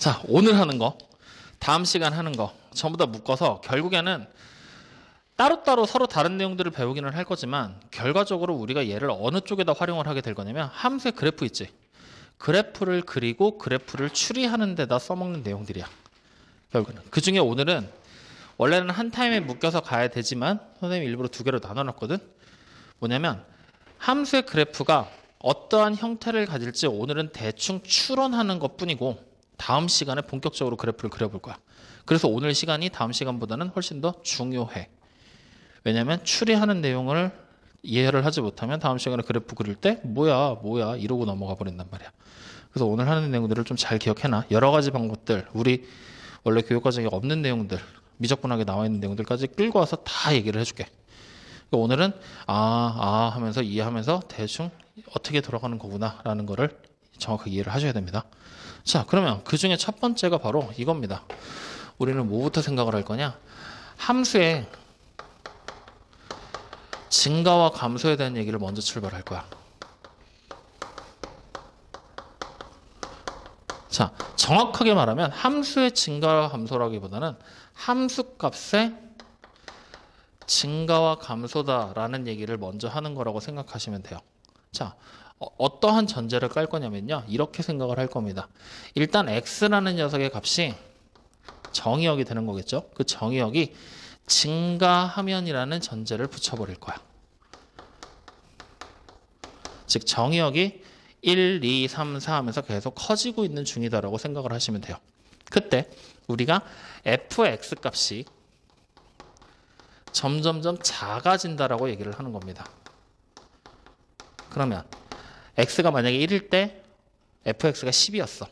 자, 오늘 하는 거, 다음 시간 하는 거 전부 다 묶어서 결국에는 따로따로 서로 다른 내용들을 배우기는 할 거지만 결과적으로 우리가 얘를 어느 쪽에다 활용을 하게 될 거냐면 함수의 그래프 있지. 그래프를 그리고 그래프를 추리하는 데다 써먹는 내용들이야. 결국은. 그중에 오늘은 원래는 한 타임에 묶여서 가야 되지만 선생님이 일부러 두 개로 나눠놨거든. 뭐냐면 함수의 그래프가 어떠한 형태를 가질지 오늘은 대충 추론하는 것뿐이고 다음 시간에 본격적으로 그래프를 그려볼 거야. 그래서 오늘 시간이 다음 시간보다는 훨씬 더 중요해. 왜냐면 추리하는 내용을 이해를 하지 못하면 다음 시간에 그래프 그릴 때 뭐야 이러고 넘어가 버린단 말이야. 그래서 오늘 하는 내용들을 좀 잘 기억해놔. 여러 가지 방법들, 우리 원래 교육과정에 없는 내용들, 미적분하게 나와 있는 내용들까지 끌고 와서 다 얘기를 해줄게. 그러니까 오늘은 하면서 이해하면서 대충 어떻게 돌아가는 거구나 라는 거를 정확하게 이해를 하셔야 됩니다. 자, 그러면 그 중에 첫 번째가 바로 이겁니다. 우리는 뭐부터 생각을 할 거냐? 함수의 증가와 감소에 대한 얘기를 먼저 출발할 거야. 자, 정확하게 말하면 함수의 증가와 감소라기보다는 함수값의 증가와 감소다라는 얘기를 먼저 하는 거라고 생각하시면 돼요. 자, 어떠한 전제를 깔 거냐면요. 이렇게 생각을 할 겁니다. 일단 x라는 녀석의 값이 정의역이 되는 거겠죠. 그 정의역이 증가하면이라는 전제를 붙여버릴 거야. 즉 정의역이 1, 2, 3, 4 하면서 계속 커지고 있는 중이다라고 생각을 하시면 돼요. 그때 우리가 fx 값이 점점점 작아진다라고 얘기를 하는 겁니다. 그러면 x가 만약에 1일 때 fx가 10이었어.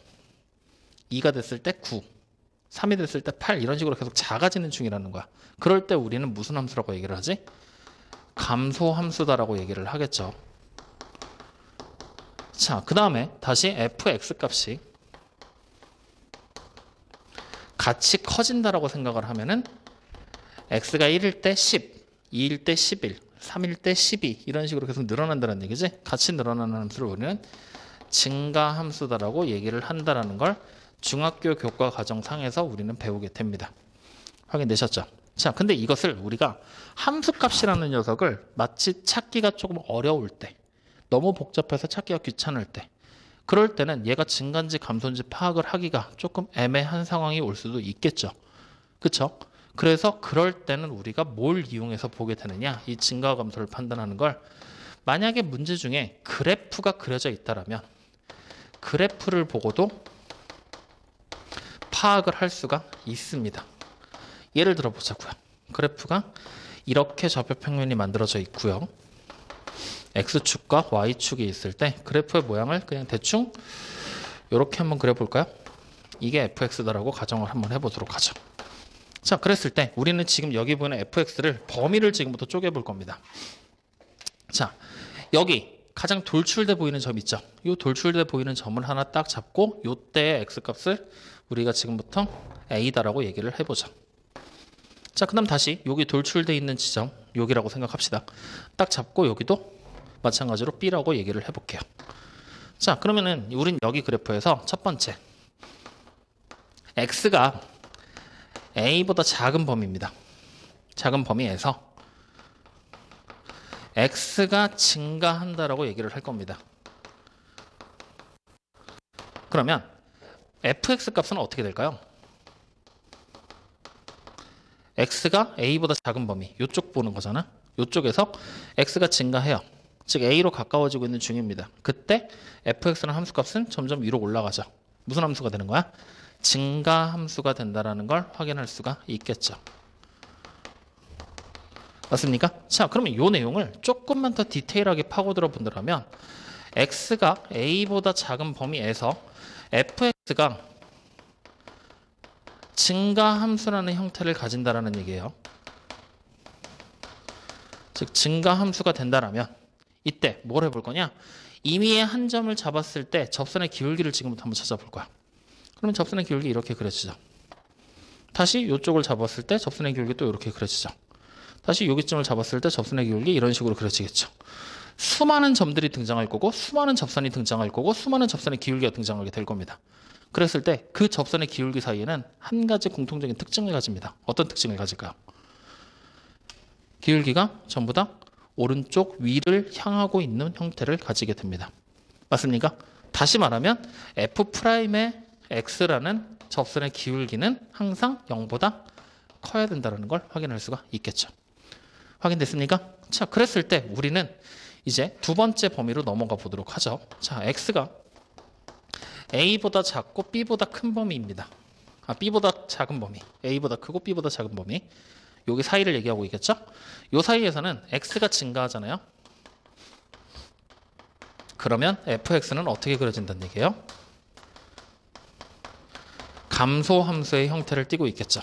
2가 됐을 때 9, 3이 됐을 때 8 이런 식으로 계속 작아지는 중이라는 거야. 그럴 때 우리는 무슨 함수라고 얘기를 하지? 감소 함수다라고 얘기를 하겠죠. 자, 그 다음에 다시 fx 값이 같이 커진다라고 생각을 하면은 x가 1일 때 10, 2일 때 11, 3일 때 12 이런 식으로 계속 늘어난다는 얘기지. 같이 늘어나는 함수를 우리는 증가 함수다라고 얘기를 한다라는 걸 중학교 교과 과정상에서 우리는 배우게 됩니다. 확인되셨죠? 자, 근데 이것을 우리가 함수값이라는 녀석을 마치 찾기가 조금 어려울 때, 너무 복잡해서 찾기가 귀찮을 때, 그럴 때는 얘가 증가인지 감소인지 파악을 하기가 조금 애매한 상황이 올 수도 있겠죠. 그렇죠? 그래서 그럴 때는 우리가 뭘 이용해서 보게 되느냐, 이 증가와 감소를 판단하는 걸 만약에 문제 중에 그래프가 그려져 있다라면 그래프를 보고도 파악을 할 수가 있습니다. 예를 들어 보자고요. 그래프가 이렇게 좌표평면이 만들어져 있고요. X축과 Y축이 있을 때 그래프의 모양을 그냥 대충 이렇게 한번 그려볼까요? 이게 fx다라고 가정을 한번 해보도록 하죠. 자, 그랬을 때 우리는 지금 여기 보이는 fx를 범위를 지금부터 쪼개볼 겁니다. 자, 여기 가장 돌출돼 보이는 점 있죠? 이 돌출돼 보이는 점을 하나 딱 잡고 이때의 x값을 우리가 지금부터 a다라고 얘기를 해보죠. 자, 그 다음 다시 여기 돌출돼 있는 지점 여기라고 생각합시다. 딱 잡고 여기도 마찬가지로 b라고 얘기를 해볼게요. 자, 그러면은 우린 여기 그래프에서 첫 번째 x가 a보다 작은 범위입니다. 작은 범위에서 x가 증가한다라고 얘기를 할 겁니다. 그러면 fx 값은 어떻게 될까요? x가 a보다 작은 범위, 이쪽 보는 거잖아. 이쪽에서 x가 증가해요. 즉 a로 가까워지고 있는 중입니다. 그때 fx라는 함수값은 점점 위로 올라가죠. 무슨 함수가 되는 거야? 증가 함수가 된다는 걸 확인할 수가 있겠죠. 맞습니까? 자, 그러면 이 내용을 조금만 더 디테일하게 파고들어 본다면 x가 a보다 작은 범위에서 fx가 증가 함수라는 형태를 가진다는 얘기예요. 즉 증가 함수가 된다면 이때 뭘 해볼 거냐? 임의의 한 점을 잡았을 때 접선의 기울기를 지금부터 한번 찾아볼 거야. 그러면 접선의 기울기 이렇게 그려지죠. 다시 이쪽을 잡았을 때 접선의 기울기 또 이렇게 그려지죠. 다시 여기점을 잡았을 때 접선의 기울기 이런 식으로 그려지겠죠. 수많은 점들이 등장할 거고 수많은 접선이 등장할 거고 수많은 접선의 기울기가 등장하게 될 겁니다. 그랬을 때 그 접선의 기울기 사이에는 한 가지 공통적인 특징을 가집니다. 어떤 특징을 가질까요? 기울기가 전부 다 오른쪽 위를 향하고 있는 형태를 가지게 됩니다. 맞습니까? 다시 말하면 F'의 X라는 접선의 기울기는 항상 0보다 커야 된다는 걸 확인할 수가 있겠죠. 확인됐습니까? 자, 그랬을 때 우리는 이제 두 번째 범위로 넘어가 보도록 하죠. 자, X가 A보다 작고 B보다 큰 범위입니다. B보다 작은 범위. A보다 크고 B보다 작은 범위. 여기 사이를 얘기하고 있겠죠? 이 사이에서는 X가 증가하잖아요. 그러면 fx는 어떻게 그려진다는 얘기예요? 감소함수의 형태를 띠고 있겠죠.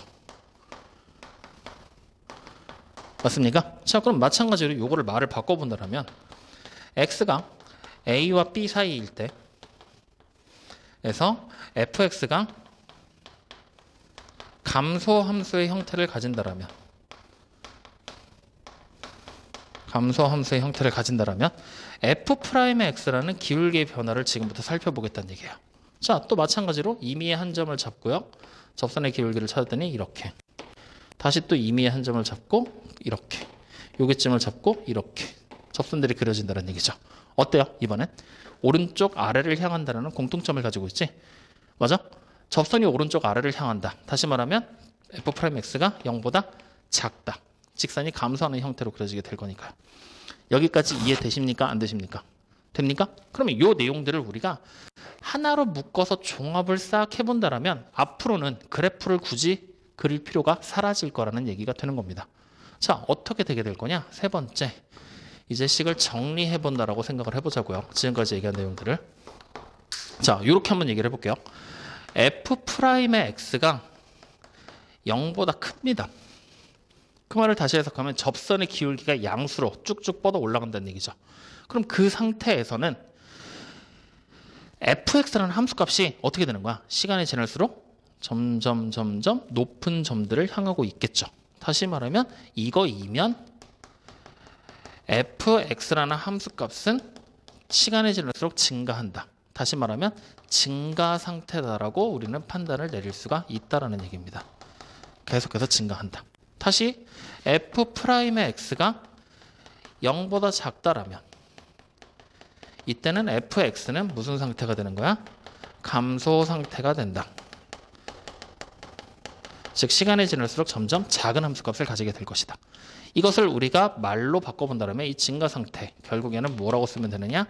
맞습니까? 자, 그럼 마찬가지로 요거를 말을 바꿔본다면 x가 a와 b 사이일 때에서 fx가 감소함수의 형태를 가진다면 f'의 x라는 기울기의 변화를 지금부터 살펴보겠다는 얘기예요. 자, 또 마찬가지로 임의의 한 점을 잡고요. 접선의 기울기를 찾았더니 이렇게. 다시 또 임의의 한 점을 잡고 이렇게. 요기쯤을 잡고 이렇게. 접선들이 그려진다는 얘기죠. 어때요? 이번엔 오른쪽 아래를 향한다는 공통점을 가지고 있지? 맞아? 접선이 오른쪽 아래를 향한다. 다시 말하면 f'x가 0보다 작다. 직선이 감소하는 형태로 그려지게 될 거니까요. 여기까지 이해되십니까? 안 되십니까? 됩니까? 그러면 이 내용들을 우리가 하나로 묶어서 종합을 싹 해본다면 앞으로는 그래프를 굳이 그릴 필요가 사라질 거라는 얘기가 되는 겁니다. 자, 어떻게 되게 될 거냐? 세 번째, 이제 식을 정리해 본다라고 생각을 해보자고요. 지금까지 얘기한 내용들을. 자, 이렇게 한번 얘기를 해볼게요. f'의 x가 0보다 큽니다. 그 말을 다시 해석하면 접선의 기울기가 양수로 쭉쭉 뻗어 올라간다는 얘기죠. 그럼 그 상태에서는 fx라는 함수값이 어떻게 되는 거야? 시간이 지날수록 점점 높은 점들을 향하고 있겠죠. 다시 말하면 이거이면 fx라는 함수값은 시간이 지날수록 증가한다. 다시 말하면 증가 상태다라고 우리는 판단을 내릴 수가 있다라는 얘기입니다. 계속해서 증가한다. 다시 f'의 x가 0보다 작다라면 이때는 fx는 무슨 상태가 되는 거야? 감소 상태가 된다. 즉 시간이 지날수록 점점 작은 함수값을 가지게 될 것이다. 이것을 우리가 말로 바꿔본다면 이 증가 상태 결국에는 뭐라고 쓰면 되느냐?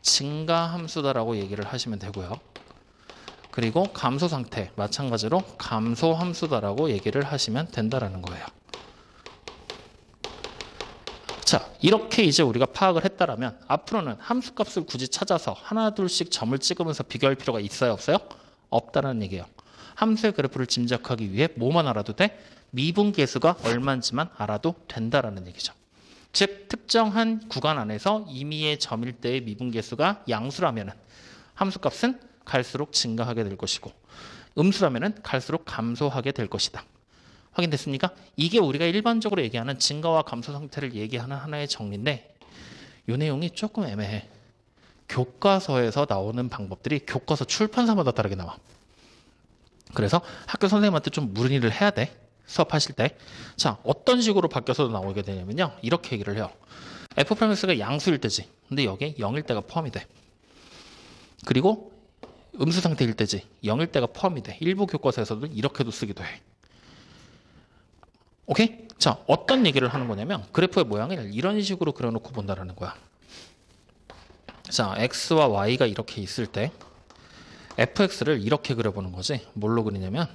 증가함수다라고 얘기를 하시면 되고요. 그리고 감소 상태 마찬가지로 감소함수다라고 얘기를 하시면 된다라는 거예요. 자, 이렇게 이제 우리가 파악을 했다라면 앞으로는 함수값을 굳이 찾아서 하나 둘씩 점을 찍으면서 비교할 필요가 있어요, 없어요? 없다는 얘기예요. 함수의 그래프를 짐작하기 위해 뭐만 알아도 돼? 미분계수가 얼마인지만 알아도 된다라는 얘기죠. 즉 특정한 구간 안에서 임의의 점일 때의 미분계수가 양수라면은 함수값은 갈수록 증가하게 될 것이고 음수라면은 갈수록 감소하게 될 것이다. 확인됐습니까? 이게 우리가 일반적으로 얘기하는 증가와 감소 상태를 얘기하는 하나의 정리인데 이 내용이 조금 애매해. 교과서에서 나오는 방법들이 교과서 출판사마다 다르게 나와. 그래서 학교 선생님한테 좀 문의를 해야 돼. 수업하실 때. 자, 어떤 식으로 바뀌어서 나오게 되냐면요. 이렇게 얘기를 해요. f'x가 양수일 때지. 근데 여기에 0일 때가 포함이 돼. 그리고 음수 상태일 때지. 0일 때가 포함이 돼. 일부 교과서에서도 이렇게도 쓰기도 해. 오케이? 자, 어떤 얘기를 하는 거냐면 그래프의 모양을 이런 식으로 그려놓고 본다라는 거야. 자, x와 y가 이렇게 있을 때 fx를 이렇게 그려보는 거지. 뭘로 그리냐면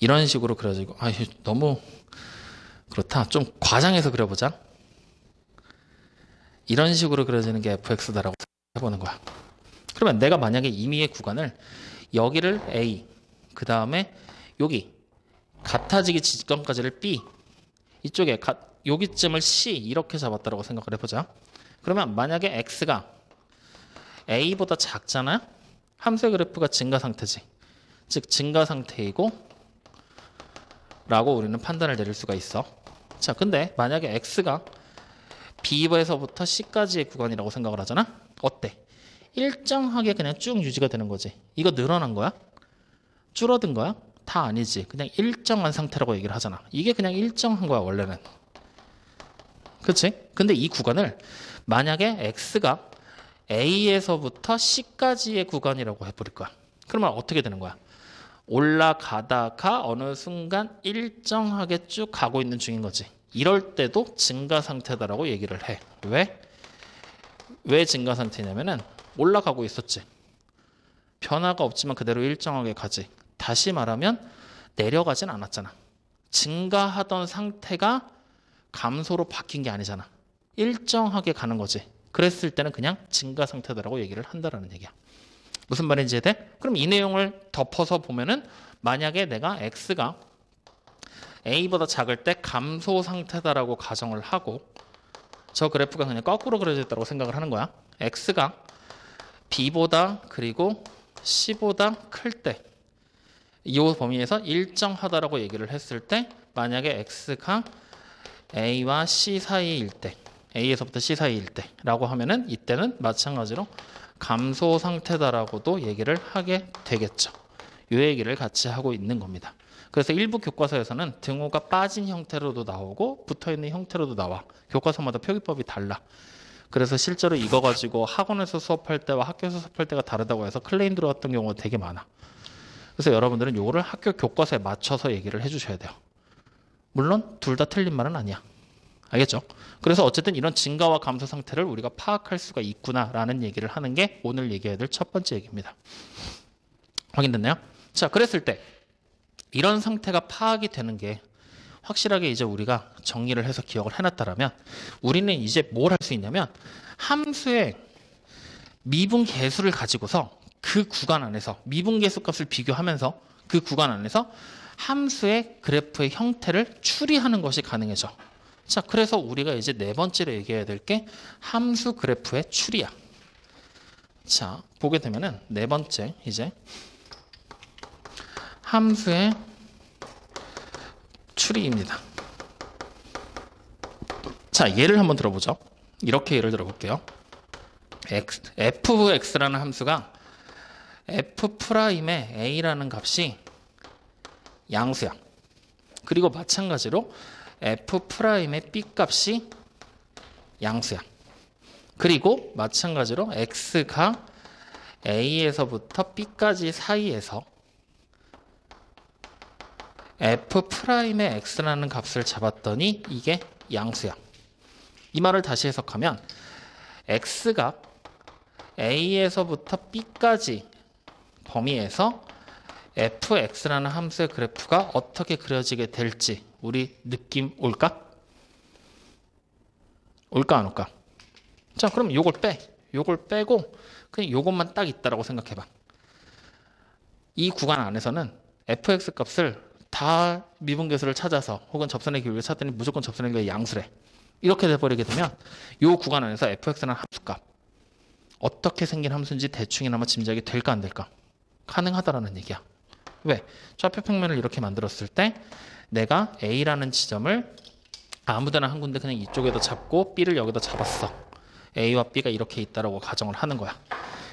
이런 식으로 그려지고 너무 그렇다. 좀 과장해서 그려보자. 이런 식으로 그려지는 게 fx다라고 해보는 거야. 그러면 내가 만약에 임의의 구간을 여기를 a 그 다음에 여기 같아지기 직전까지를 b 이쪽에 여기쯤을 c 이렇게 잡았다라고 생각을 해보자. 그러면 만약에 x가 a보다 작잖아. 함수의 그래프가 증가 상태지. 즉 증가 상태이고 라고 우리는 판단을 내릴 수가 있어. 자, 근데 만약에 x가 b에서부터 c까지의 구간이라고 생각을 하잖아. 어때? 일정하게 그냥 쭉 유지가 되는 거지. 이거 늘어난 거야? 줄어든 거야? 다 아니지. 그냥 일정한 상태라고 얘기를 하잖아. 이게 그냥 일정한 거야 원래는. 그치? 근데 이 구간을 만약에 x가 a에서부터 c까지의 구간이라고 해버릴 거야. 그러면 어떻게 되는 거야? 올라가다가 어느 순간 일정하게 쭉 가고 있는 중인 거지. 이럴 때도 증가 상태다라고 얘기를 해. 왜? 왜 증가 상태냐면은 올라가고 있었지. 변화가 없지만 그대로 일정하게 가지. 다시 말하면 내려가진 않았잖아. 증가하던 상태가 감소로 바뀐 게 아니잖아. 일정하게 가는 거지. 그랬을 때는 그냥 증가 상태다라고 얘기를 한다라는 얘기야. 무슨 말인지 이해돼? 그럼 이 내용을 덮어서 보면은 만약에 내가 x가 a보다 작을 때 감소 상태다라고 가정을 하고 저 그래프가 그냥 거꾸로 그려져 있다고 생각을 하는 거야. x가 b보다 그리고 c보다 클 때 이 범위에서 일정하다라고 얘기를 했을 때 만약에 x가 a와 c 사이일 때 a에서부터 c 사이일 때 라고 하면은 이때는 마찬가지로 감소 상태다라고도 얘기를 하게 되겠죠. 이 얘기를 같이 하고 있는 겁니다. 그래서 일부 교과서에서는 등호가 빠진 형태로도 나오고 붙어있는 형태로도 나와. 교과서마다 표기법이 달라. 그래서 실제로 이거 가지고 학원에서 수업할 때와 학교에서 수업할 때가 다르다고 해서 클레임 들어갔던 경우가 되게 많아. 그래서 여러분들은 이거를 학교 교과서에 맞춰서 얘기를 해주셔야 돼요. 물론 둘 다 틀린 말은 아니야. 알겠죠? 그래서 어쨌든 이런 증가와 감소 상태를 우리가 파악할 수가 있구나라는 얘기를 하는 게 오늘 얘기해야 될 첫 번째 얘기입니다. 확인됐나요? 자, 그랬을 때 이런 상태가 파악이 되는 게 확실하게 이제 우리가 정리를 해서 기억을 해놨다라면 우리는 이제 뭘 할 수 있냐면 함수의 미분계수를 가지고서 그 구간 안에서 미분계수 값을 비교하면서 그 구간 안에서 함수의 그래프의 형태를 추리하는 것이 가능해져. 자, 그래서 우리가 이제 네 번째로 얘기해야 될 게 함수 그래프의 추리야. 자, 보게 되면은 네 번째 이제 함수의 추리입니다. 자, 예를 한번 들어보죠. 이렇게 예를 들어볼게요. fx라는 함수가 f'의 a라는 값이 양수야. 그리고 마찬가지로 f'의 b 값이 양수야. 그리고 마찬가지로 x가 a에서부터 b까지 사이에서 f'의 x라는 값을 잡았더니 이게 양수야. 이 말을 다시 해석하면 x가 a에서부터 b까지 범위에서 fx라는 함수의 그래프가 어떻게 그려지게 될지 우리 느낌 올까? 올까 안 올까? 자, 그럼 요걸 빼고 그냥 요것만 딱 있다라고 생각해봐. 이 구간 안에서는 fx 값을 다 미분계수를 찾아서 혹은 접선의 기울기를 찾더니 무조건 접선의 기울기 양수래. 이렇게 돼버리게 되면 요 구간 안에서 fx라는 함수값 어떻게 생긴 함수인지 대충이나마 짐작이 될까 안 될까? 가능하다라는 얘기야. 왜? 좌표 평면을 이렇게 만들었을 때 내가 A라는 지점을 아무데나 한 군데 그냥 이쪽에다 잡고 B를 여기다 잡았어. A와 B가 이렇게 있다라고 가정을 하는 거야.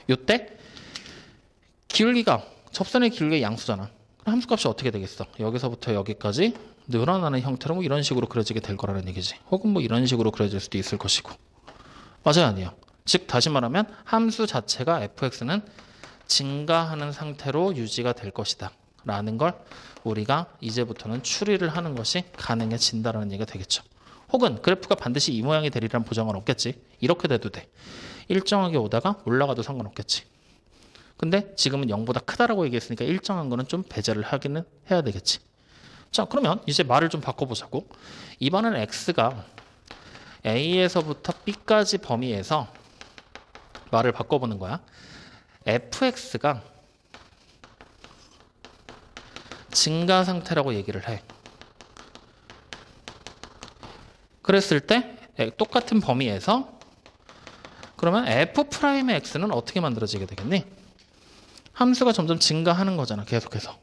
요때 기울기가 접선의 기울기가 양수잖아. 그럼 함수값이 어떻게 되겠어? 여기서부터 여기까지 늘어나는 형태로 뭐 이런 식으로 그려지게 될 거라는 얘기지. 혹은 뭐 이런 식으로 그려질 수도 있을 것이고. 맞아요, 아니에요? 즉 다시 말하면 함수 자체가 fx는 증가하는 상태로 유지가 될 것이다 라는 걸 우리가 이제부터는 추리를 하는 것이 가능해진다는 얘기가 되겠죠. 혹은 그래프가 반드시 이 모양이 되리라는 보장은 없겠지. 이렇게 돼도 돼. 일정하게 오다가 올라가도 상관없겠지. 근데 지금은 0보다 크다라고 얘기했으니까 일정한 거는 좀 배제를 하기는 해야 되겠지. 자, 그러면 이제 말을 좀 바꿔보자고. 이번엔 x가 a에서부터 b까지 범위에서 말을 바꿔보는 거야. fx가 증가 상태라고 얘기를 해. 그랬을 때 똑같은 범위에서 그러면 f'의 x는 어떻게 만들어지게 되겠니? 함수가 점점 증가하는 거잖아, 계속해서.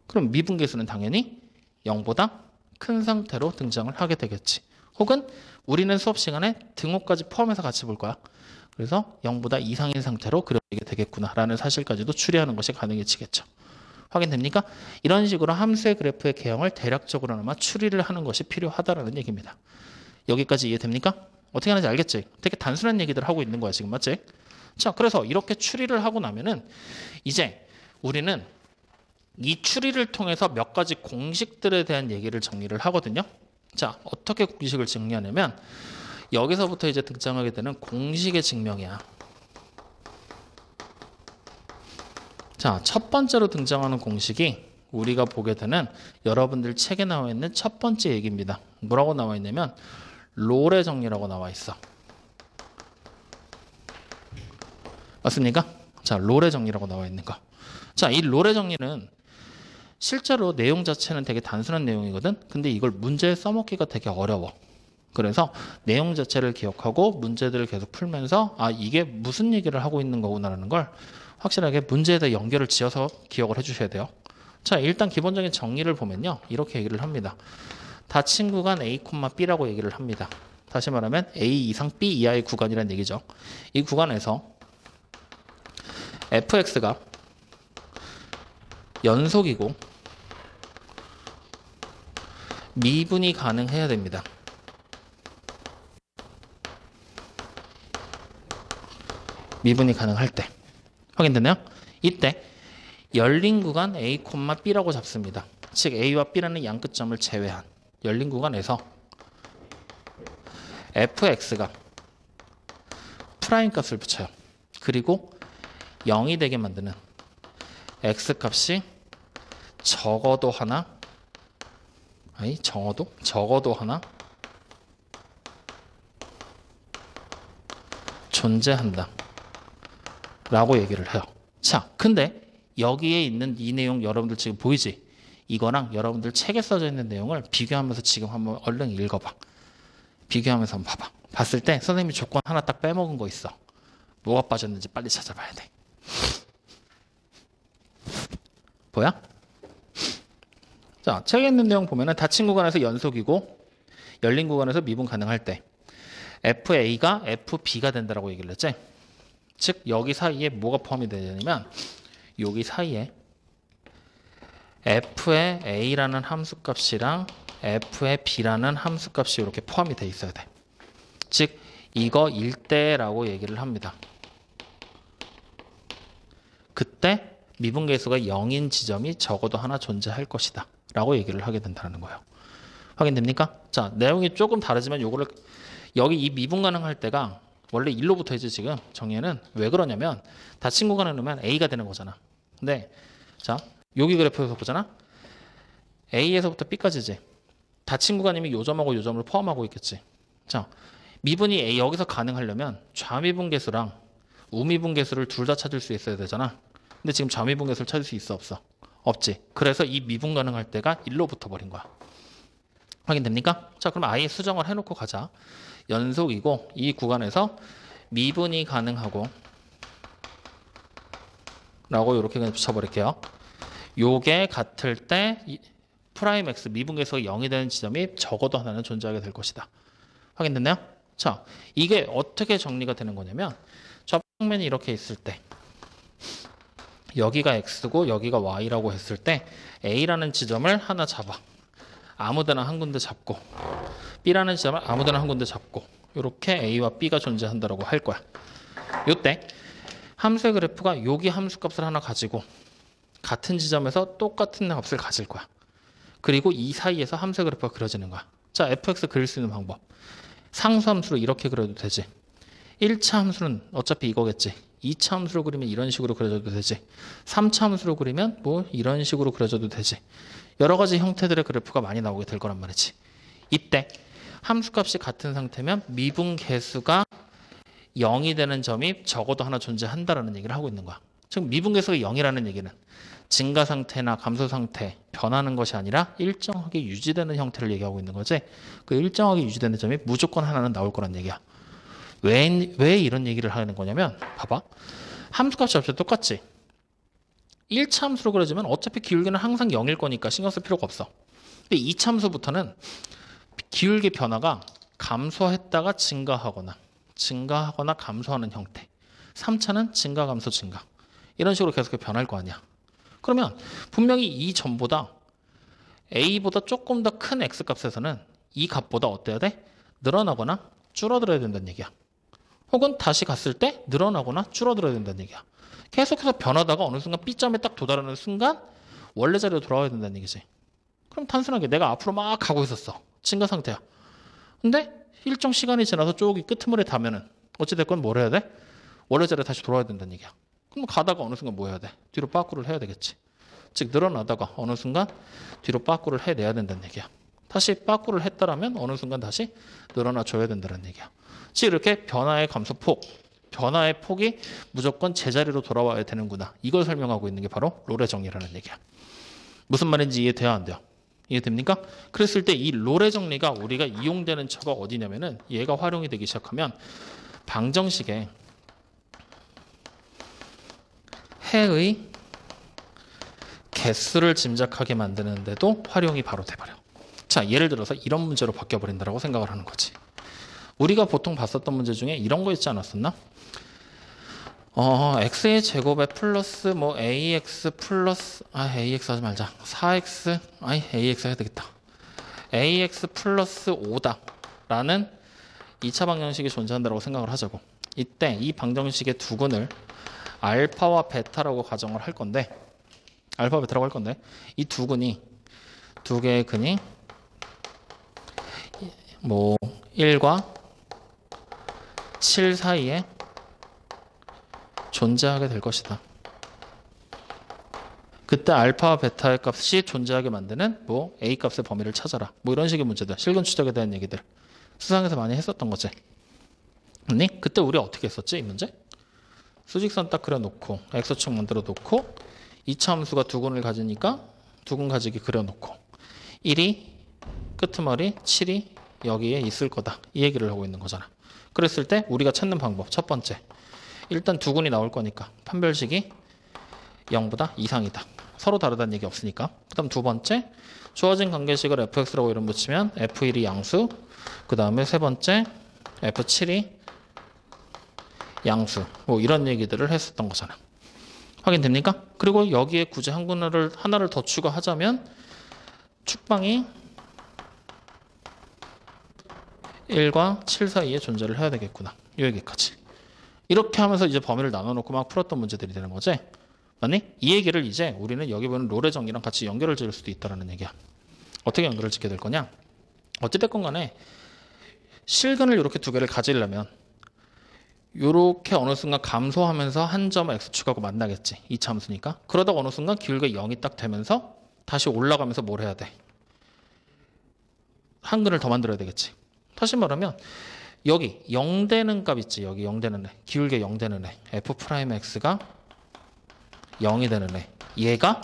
그럼 미분계수는 당연히 0보다 큰 상태로 등장을 하게 되겠지. 혹은 우리는 수업 시간에 등호까지 포함해서 같이 볼 거야. 그래서 0보다 이상인 상태로 그려지게 되겠구나라는 사실까지도 추리하는 것이 가능해지겠죠. 확인됩니까? 이런 식으로 함수의 그래프의 개형을 대략적으로나마 추리를 하는 것이 필요하다라는 얘기입니다. 여기까지 이해됩니까? 어떻게 하는지 알겠지? 되게 단순한 얘기들 하고 있는 거야 지금, 맞지? 자, 그래서 이렇게 추리를 하고 나면은 이제 우리는 이 추리를 통해서 몇 가지 공식들에 대한 얘기를 정리를 하거든요. 자, 어떻게 공식을 정리하냐면 여기서부터 이제 등장하게 되는 공식의 증명이야. 자, 첫 번째로 등장하는 공식이 우리가 보게 되는 여러분들 책에 나와 있는 첫 번째 얘기입니다. 뭐라고 나와 있냐면 롤의 정리라고 나와 있어. 맞습니까? 자, 롤의 정리라고 나와 있는 거. 자, 이 롤의 정리는 실제로 내용 자체는 되게 단순한 내용이거든. 근데 이걸 문제에 써먹기가 되게 어려워. 그래서 내용 자체를 기억하고 문제들을 계속 풀면서 아, 이게 무슨 얘기를 하고 있는 거구나라는 걸 확실하게 문제에다 연결을 지어서 기억을 해주셔야 돼요. 자, 일단 기본적인 정리를 보면요, 이렇게 얘기를 합니다. 닫힌 구간 A, B라고 얘기를 합니다. 다시 말하면 A 이상 B 이하의 구간이라는 얘기죠. 이 구간에서 fx가 연속이고 미분이 가능해야 됩니다. 미분이 가능할 때. 확인됐나요? 이때 열린 구간 A, B라고 잡습니다. 즉 A와 B라는 양 끝점을 제외한 열린 구간에서 fx가 프라임 값을 붙여요. 그리고 0이 되게 만드는 x값이 적어도 하나, 아니 적어도 하나 존재한다 라고 얘기를 해요. 자, 근데 여기에 있는 이 내용 여러분들 지금 보이지? 이거랑 여러분들 책에 써져 있는 내용을 비교하면서 지금 한번 얼른 읽어봐. 비교하면서 한번 봐봐. 봤을 때 선생님이 조건 하나 딱 빼먹은 거 있어. 뭐가 빠졌는지 빨리 찾아봐야 돼. 뭐야? 자, 책에 있는 내용 보면은 닫힌 구간에서 연속이고 열린 구간에서 미분 가능할 때 FA가 FB가 된다라고 얘기를 했지. 즉 여기 사이에 뭐가 포함이 되냐면 여기 사이에 F의 A라는 함수값이랑 F의 B라는 함수값이 이렇게 포함이 돼 있어야 돼. 즉 이거 일대라고 얘기를 합니다. 그때 미분계수가 0인 지점이 적어도 하나 존재할 것이다 라고 얘기를 하게 된다는 거예요. 확인됩니까? 자, 내용이 조금 다르지만 요거를 여기 이 미분 가능할 때가 원래 1로부터 이제 지금 정의는 왜 그러냐면 닫힌 구간에 넣으면 A가 되는 거잖아. 근데 자, 여기 그래프에서 보잖아. A에서부터 B까지지. 닫힌 구간이면 요 점하고 요 점을 포함하고 있겠지. 자, 미분이 A 여기서 가능하려면 좌미분계수랑 우미분계수를 둘 다 찾을 수 있어야 되잖아. 근데 지금 좌미분계수를 찾을 수 있어 없어? 없지. 그래서 이 미분 가능할 때가 1로 붙어버린 거야. 확인됩니까? 자, 그럼 아예 수정을 해놓고 가자. 연속이고 이 구간에서 미분이 가능하고 라고 이렇게 그냥 붙여버릴게요. 요게 같을 때 프라임 x 미분계수가 0이 되는 지점이 적어도 하나는 존재하게 될 것이다. 확인됐나요? 자, 이게 어떻게 정리가 되는 거냐면 좌표면이 이렇게 있을 때 여기가 x고 여기가 y라고 했을 때 a라는 지점을 하나 잡아. 아무데나 한 군데 잡고 B라는 지점을 아무데나 한 군데 잡고 이렇게 A와 B가 존재한다고 할 거야. 이때 함수의 그래프가 여기 함수값을 하나 가지고 같은 지점에서 똑같은 값을 가질 거야. 그리고 이 사이에서 함수의 그래프가 그려지는 거야. 자, fx 그릴 수 있는 방법. 상수 함수로 이렇게 그려도 되지. 1차 함수는 어차피 이거겠지. 2차 함수로 그리면 이런 식으로 그려줘도 되지. 3차 함수로 그리면 뭐 이런 식으로 그려줘도 되지. 여러 가지 형태들의 그래프가 많이 나오게 될 거란 말이지. 이때 함수값이 같은 상태면 미분계수가 0이 되는 점이 적어도 하나 존재한다라는 얘기를 하고 있는 거야. 즉 미분계수가 0이라는 얘기는 증가 상태나 감소 상태, 변하는 것이 아니라 일정하게 유지되는 형태를 얘기하고 있는 거지. 그 일정하게 유지되는 점이 무조건 하나는 나올 거란 얘기야. 왜 이런 얘기를 하는 거냐면 봐봐. 함수값이 어차피 똑같지. 1차 함수로 그려지면 어차피 기울기는 항상 0일 거니까 신경 쓸 필요가 없어. 근데 2차 함수부터는 기울기 변화가 감소했다가 증가하거나 증가하거나 감소하는 형태. 3차는 증가, 감소, 증가. 이런 식으로 계속 변할 거 아니야. 그러면 분명히 이 점보다 A보다 조금 더 큰 X값에서는 이 값보다 어때야 돼? 늘어나거나 줄어들어야 된다는 얘기야. 혹은 다시 갔을 때 늘어나거나 줄어들어야 된다는 얘기야. 계속해서 변하다가 어느 순간 B점에 딱 도달하는 순간 원래 자리로 돌아와야 된다는 얘기지. 그럼 단순하게 내가 앞으로 막 가고 있었어. 증가 상태야. 근데 일정 시간이 지나서 쪽이 끄트머리에 닿으면은 어찌됐건 뭘 해야 돼? 원래 자리에 다시 돌아와야 된다는 얘기야. 그럼 가다가 어느 순간 뭐 해야 돼? 뒤로 빠꾸를 해야 되겠지. 즉 늘어나다가 어느 순간 뒤로 빠꾸를 해내야 된다는 얘기야. 다시 빠꾸를 했다라면 어느 순간 다시 늘어나 줘야 된다는 얘기야. 즉 이렇게 변화의 감소폭, 변화의 폭이 무조건 제자리로 돌아와야 되는구나. 이걸 설명하고 있는 게 바로 롤의 정리라는 얘기야. 무슨 말인지 이해돼야 안 돼요? 이해됩니까? 그랬을 때 이 롤의 정리가 우리가 이용되는 처가 어디냐면은 얘가 활용이 되기 시작하면 방정식에 해의 개수를 짐작하게 만드는데도 활용이 바로 돼버려. 자, 예를 들어서 이런 문제로 바뀌어버린다고 생각을 하는 거지. 우리가 보통 봤었던 문제 중에 이런 거 있지 않았었나? x의 제곱에 플러스 뭐 ax 플러스 ax 하지 말자. 4x ax 해야 되겠다. ax 플러스 5다 라는 2차 방정식이 존재한다고 생각을 하자고. 이때 이 방정식의 두근을 알파와 베타라고 가정을 할 건데, 알파 베타라고 할 건데 이 두근이 두 개의 근이 뭐 1과 7 사이에 존재하게 될 것이다. 그때 알파와 베타의 값이 존재하게 만드는 뭐 A 값의 범위를 찾아라. 뭐 이런 식의 문제들, 실근 추적에 대한 얘기들 수상에서 많이 했었던 거지. 아니? 그때 우리 어떻게 했었지? 이 문제? 수직선 딱 그려놓고 X축 만들어 놓고 2차 함수가 두 근을 가지니까 두 근 가지기 그려놓고 1이 끄트머리 7이 여기에 있을 거다. 이 얘기를 하고 있는 거잖아. 그랬을 때 우리가 찾는 방법 첫 번째, 일단 두 근이 나올 거니까 판별식이 0보다 이상이다. 서로 다르다는 얘기 없으니까. 그 다음 두 번째, 주어진 관계식을 fx라고 이름 붙이면 f1이 양수, 그 다음에 세 번째 f7이 양수, 뭐 이런 얘기들을 했었던 거잖아. 확인됩니까? 그리고 여기에 굳이 한 근을 하나를 더 추가하자면 축방이 1과 7 사이에 존재를 해야 되겠구나. 이 얘기까지. 이렇게 하면서 이제 범위를 나눠놓고 막 풀었던 문제들이 되는 거지. 맞니? 이 얘기를 이제 우리는 여기 보는 롤의 정리랑 같이 연결을 지을 수도 있다는 얘기야. 어떻게 연결을 짓게 될 거냐? 어찌됐건 간에 실근을 이렇게 두 개를 가지려면 이렇게 어느 순간 감소하면서 한 점을 x축하고 만나겠지. 2차 함수니까. 그러다가 어느 순간 기울기가 0이 딱 되면서 다시 올라가면서 뭘 해야 돼? 한 근을 더 만들어야 되겠지. 다시 말하면 여기 0 되는 값 있지. 여기 0 되는 애. 기울기 0 되는 애. f'x가 0이 되는 애. 얘가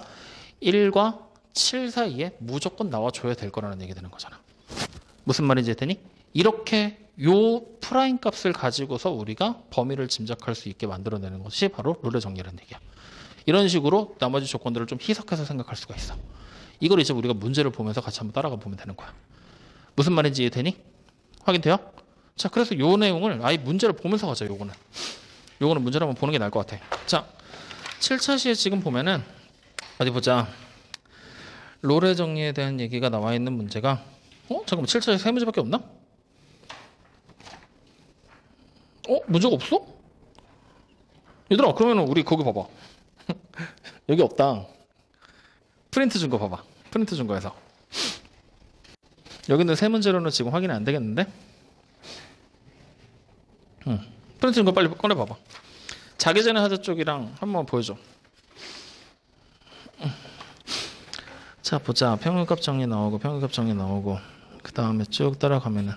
1과 7 사이에 무조건 나와줘야 될 거라는 얘기 되는 거잖아. 무슨 말인지 했더니 이렇게 요 프라임 값을 가지고서 우리가 범위를 짐작할 수 있게 만들어내는 것이 바로 롤의 정리라는 얘기야. 이런 식으로 나머지 조건들을 좀 희석해서 생각할 수가 있어. 이걸 이제 우리가 문제를 보면서 같이 한번 따라가 보면 되는 거야. 무슨 말인지 이해되니? 확인돼요? 자, 그래서 요 내용을 아예 문제를 보면서 가자. 요거는 문제를 한번 보는 게 나을 것 같아. 자, 7차 시에 지금 보면은 어디 보자. 롤의 정리에 대한 얘기가 나와 있는 문제가 잠깐만, 7차 시에 세 문제밖에 없나? 문제가 없어? 얘들아, 그러면 우리 거기 봐봐. 여기 없다. 프린트 준 거 봐봐. 프린트 준 거에서. 여기 있는 세 문제로는 지금 확인이 안 되겠는데? 프린트 준 거 빨리 꺼내봐봐. 자기 전에 하자 쪽이랑 한번 보여줘. 자, 보자. 평균값 정리 나오고, 평균값 정리 나오고, 그 다음에 쭉 따라가면은.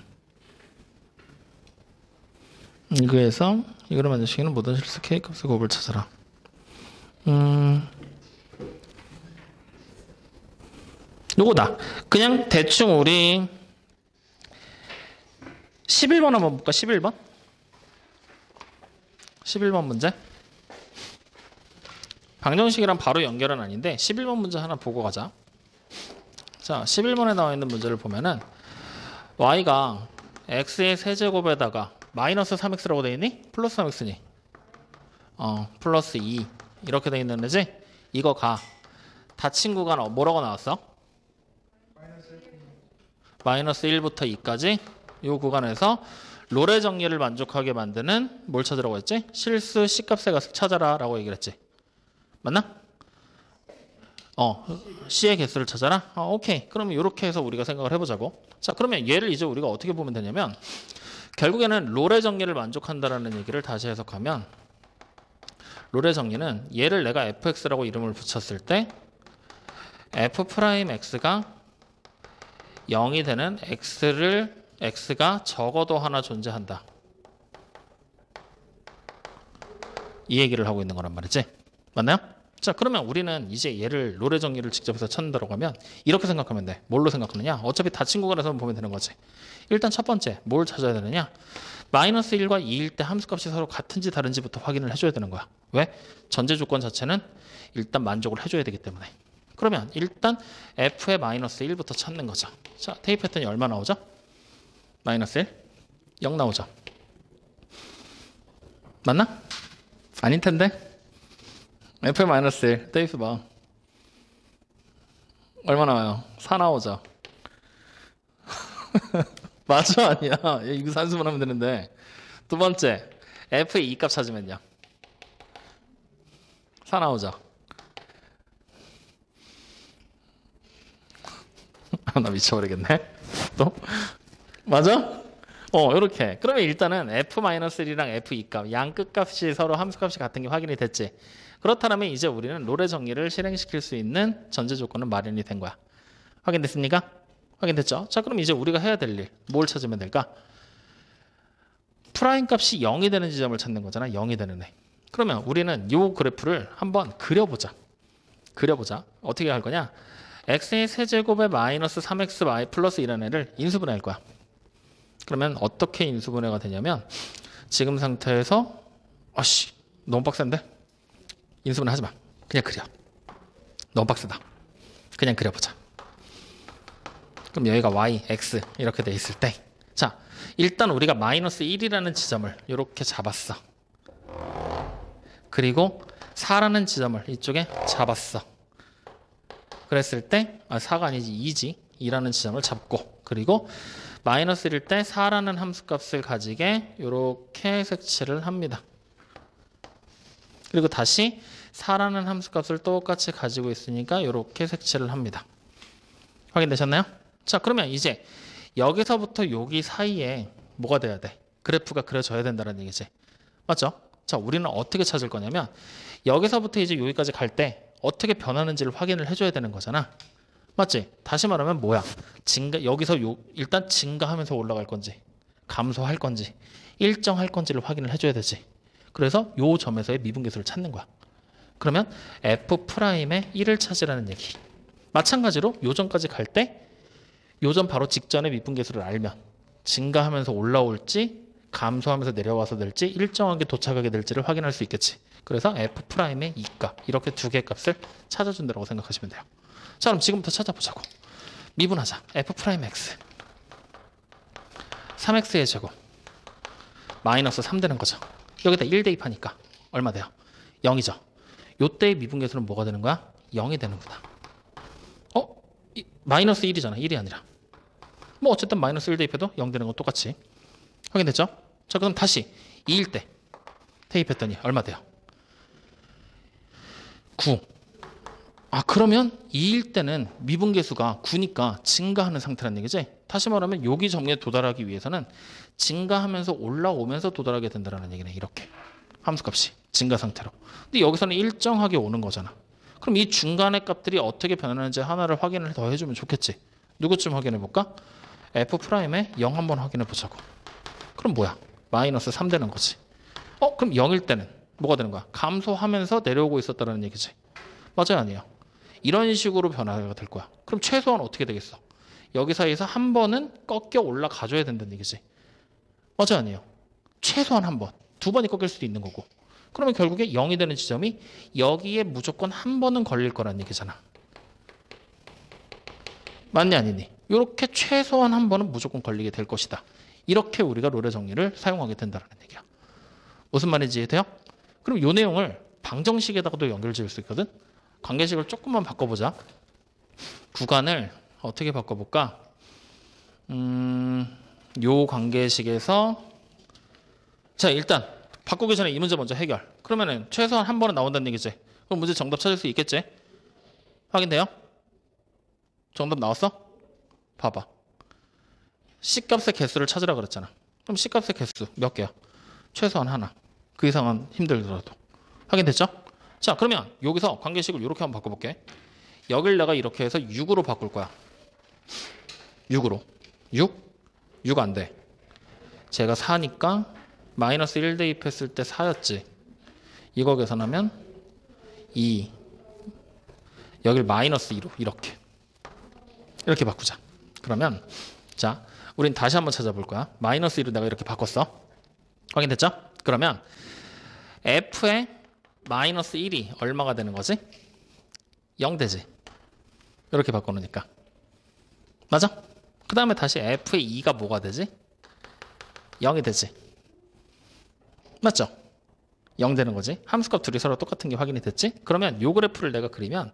이거에서 이거를 만족시키는 모든 실수 K값의 곱을 찾아라. 요거다. 그냥 대충 우리 11번 한번 볼까? 11번? 11번 문제. 방정식이랑 바로 연결은 아닌데 11번 문제 하나 보고 가자. 자, 11번에 나와 있는 문제를 보면은 y가 x의 세제곱에다가 마이너스 3x라고 돼 있니? 플러스 3x니? 플러스 2 이렇게 돼 있는 거지? 이거 가. 닫힌 구간 뭐라고 나왔어? 마이너스 1부터 2까지 이 구간에서 롤의 정리를 만족하게 만드는 뭘 찾으라고 했지? 실수 C값의 값을 찾아라 라고 얘기를 했지. 맞나? C의 개수를 찾아라? 오케이. 그러면 이렇게 해서 우리가 생각을 해보자고. 자, 그러면 얘를 이제 우리가 어떻게 보면 되냐면 결국에는 롤의 정리를 만족한다라는 얘기를 다시 해석하면 롤의 정리는 얘를 내가 fx라고 이름을 붙였을 때 f'x가 0이 되는 x가 적어도 하나 존재한다. 이 얘기를 하고 있는 거란 말이지. 맞나요? 자, 그러면 우리는 이제 얘를 롤의 정리를 직접 해서 찾는다고 하면 이렇게 생각하면 돼. 뭘로 생각하느냐? 어차피 닫힌 구간에서 보면 되는 거지. 일단 첫 번째 뭘 찾아야 되느냐? 마이너스 1과 2일 때 함수값이 서로 같은지 다른지부터 확인을 해줘야 되는 거야. 왜? 전제 조건 자체는 일단 만족을 해줘야 되기 때문에. 그러면 일단 f의 마이너스 1부터 찾는 거죠. 자, 테이프 패턴이 얼마 나오죠? 마이너스 1? 0 나오죠. 맞나? 아닐 텐데. f의 마이너스 1 테이프 봐. 얼마 나와요? 4 나오죠. 맞아 아니야? 이거 산수만 하면 되는데. 두 번째 f의 2값 찾으면요 4 나오죠. 나 미쳐버리겠네. 또 맞아? 이렇게. 그러면 일단은 f-1이랑 f2값 양 끝값이 서로 함수값이 같은 게 확인이 됐지. 그렇다면 이제 우리는 롤의 정리를 실행시킬 수 있는 전제 조건은 마련이 된 거야. 확인됐습니까? 확인됐죠? 자, 그럼 이제 우리가 해야 될 일, 뭘 찾으면 될까? 프라임 값이 0이 되는 지점을 찾는 거잖아. 0이 되는 애. 그러면 우리는 이 그래프를 한번 그려보자. 어떻게 할 거냐? x의 세제곱에 마이너스 3x 플러스 이런 애를 인수분해할 거야. 그러면 어떻게 인수분해가 되냐면 지금 상태에서 너무 빡센데? 인수분해 하지 마. 그냥 그려. 너무 빡세다. 그냥 그려보자. 그럼 여기가 y, x 이렇게 돼 있을 때 자, 일단 우리가 마이너스 1이라는 지점을 이렇게 잡았어. 그리고 4라는 지점을 이쪽에 잡았어. 그랬을 때 4가 아니지 2지. 2라는 지점을 잡고 그리고 마이너스 1일 때 4라는 함수값을 가지게 이렇게 색칠을 합니다. 그리고 다시 4라는 함수값을 똑같이 가지고 있으니까 이렇게 색칠을 합니다. 확인되셨나요? 자, 그러면 이제 여기서부터 여기 사이에 뭐가 돼야 돼? 그래프가 그려져야 된다는 얘기지. 맞죠? 자, 우리는 어떻게 찾을 거냐면 여기서부터 이제 여기까지 갈 때 어떻게 변하는지를 확인을 해줘야 되는 거잖아. 맞지? 다시 말하면 뭐야? 여기서 일단 증가하면서 올라갈 건지 감소할 건지 일정할 건지를 확인을 해줘야 되지. 그래서 요 점에서의 미분계수를 찾는 거야. 그러면 f'의 1을 찾으라는 얘기. 마찬가지로 요 점까지 갈 때 요 점 바로 직전의 미분계수를 알면 증가하면서 올라올지 감소하면서 내려와서 될지 일정하게 도착하게 될지를 확인할 수 있겠지. 그래서 f'의 2값 이렇게 두 개의 값을 찾아준다고 생각하시면 돼요. 자, 그럼 지금부터 찾아보자고. 미분하자. f'x 3x의 제곱 마이너스 3 되는 거죠. 여기다 1 대입하니까 얼마 돼요? 0이죠. 요때의 미분계수는 뭐가 되는 거야? 0이 되는구나. 마이너스 1이잖아. 1이 아니라. 뭐 어쨌든 마이너스 1 대입해도 0 되는 건 똑같이. 확인됐죠? 자, 그럼 다시 2일 때 대입했더니 얼마 돼요? 9. 그러면 2일 때는 미분계수가 9니까 증가하는 상태란 얘기지. 다시 말하면 여기 점에 도달하기 위해서는 증가하면서 올라오면서 도달하게 된다는 얘기네. 이렇게 함수값이 증가 상태로. 근데 여기서는 일정하게 오는 거잖아. 그럼 이 중간의 값들이 어떻게 변하는지 하나를 확인을 더 해주면 좋겠지. 누구쯤 확인해 볼까? f'의 0 한번 확인해 보자고. 그럼 뭐야? 마이너스 3 되는 거지. 그럼 0일 때는 뭐가 되는 거야? 감소하면서 내려오고 있었다는 얘기지. 맞아요, 아니에요? 이런 식으로 변화가 될 거야. 그럼 최소한 어떻게 되겠어? 여기 사이에서 한 번은 꺾여 올라가줘야 된다는 얘기지. 맞아요, 아니에요? 최소한 한 번. 두 번이 꺾일 수도 있는 거고. 그러면 결국에 0이 되는 지점이 여기에 무조건 한 번은 걸릴 거란 얘기잖아. 맞니 아니니? 이렇게 최소한 한 번은 무조건 걸리게 될 것이다. 이렇게 우리가 롤의 정리를 사용하게 된다는 얘기야. 무슨 말인지 이해돼요? 그럼 이 내용을 방정식에다가도 연결 지을 수 있거든. 관계식을 조금만 바꿔보자. 구간을 어떻게 바꿔볼까? 요 관계식에서 자 일단 바꾸기 전에 이 문제 먼저 해결. 그러면은 최소한 한 번은 나온다는 얘기지. 그럼 문제 정답 찾을 수 있겠지? 확인돼요? 정답 나왔어? 봐봐. C값의 개수를 찾으라 그랬잖아. 그럼 C값의 개수 몇 개야? 최소한 하나. 그 이상은 힘들더라도. 확인됐죠? 자 그러면 여기서 관계식을 이렇게 한번 바꿔볼게. 여길 내가 이렇게 해서 6으로 바꿀 거야. 6으로. 6? 6 안 돼. 제가 4니까 마이너스 1 대입했을 때 4였지. 이거 계산하면 2. 여길 마이너스 2로 이렇게 바꾸자. 그러면 자 우린 다시 한번 찾아볼 거야. 마이너스 2로 내가 이렇게 바꿨어. 확인됐죠? 그러면 F의 마이너스 1이 얼마가 되는 거지? 0 되지. 이렇게 바꿔놓으니까. 맞아? 그 다음에 다시 F의 2가 뭐가 되지? 0이 되지. 맞죠? 0 되는 거지. 함수값 둘이 서로 똑같은 게 확인이 됐지? 그러면 요 그래프를 내가 그리면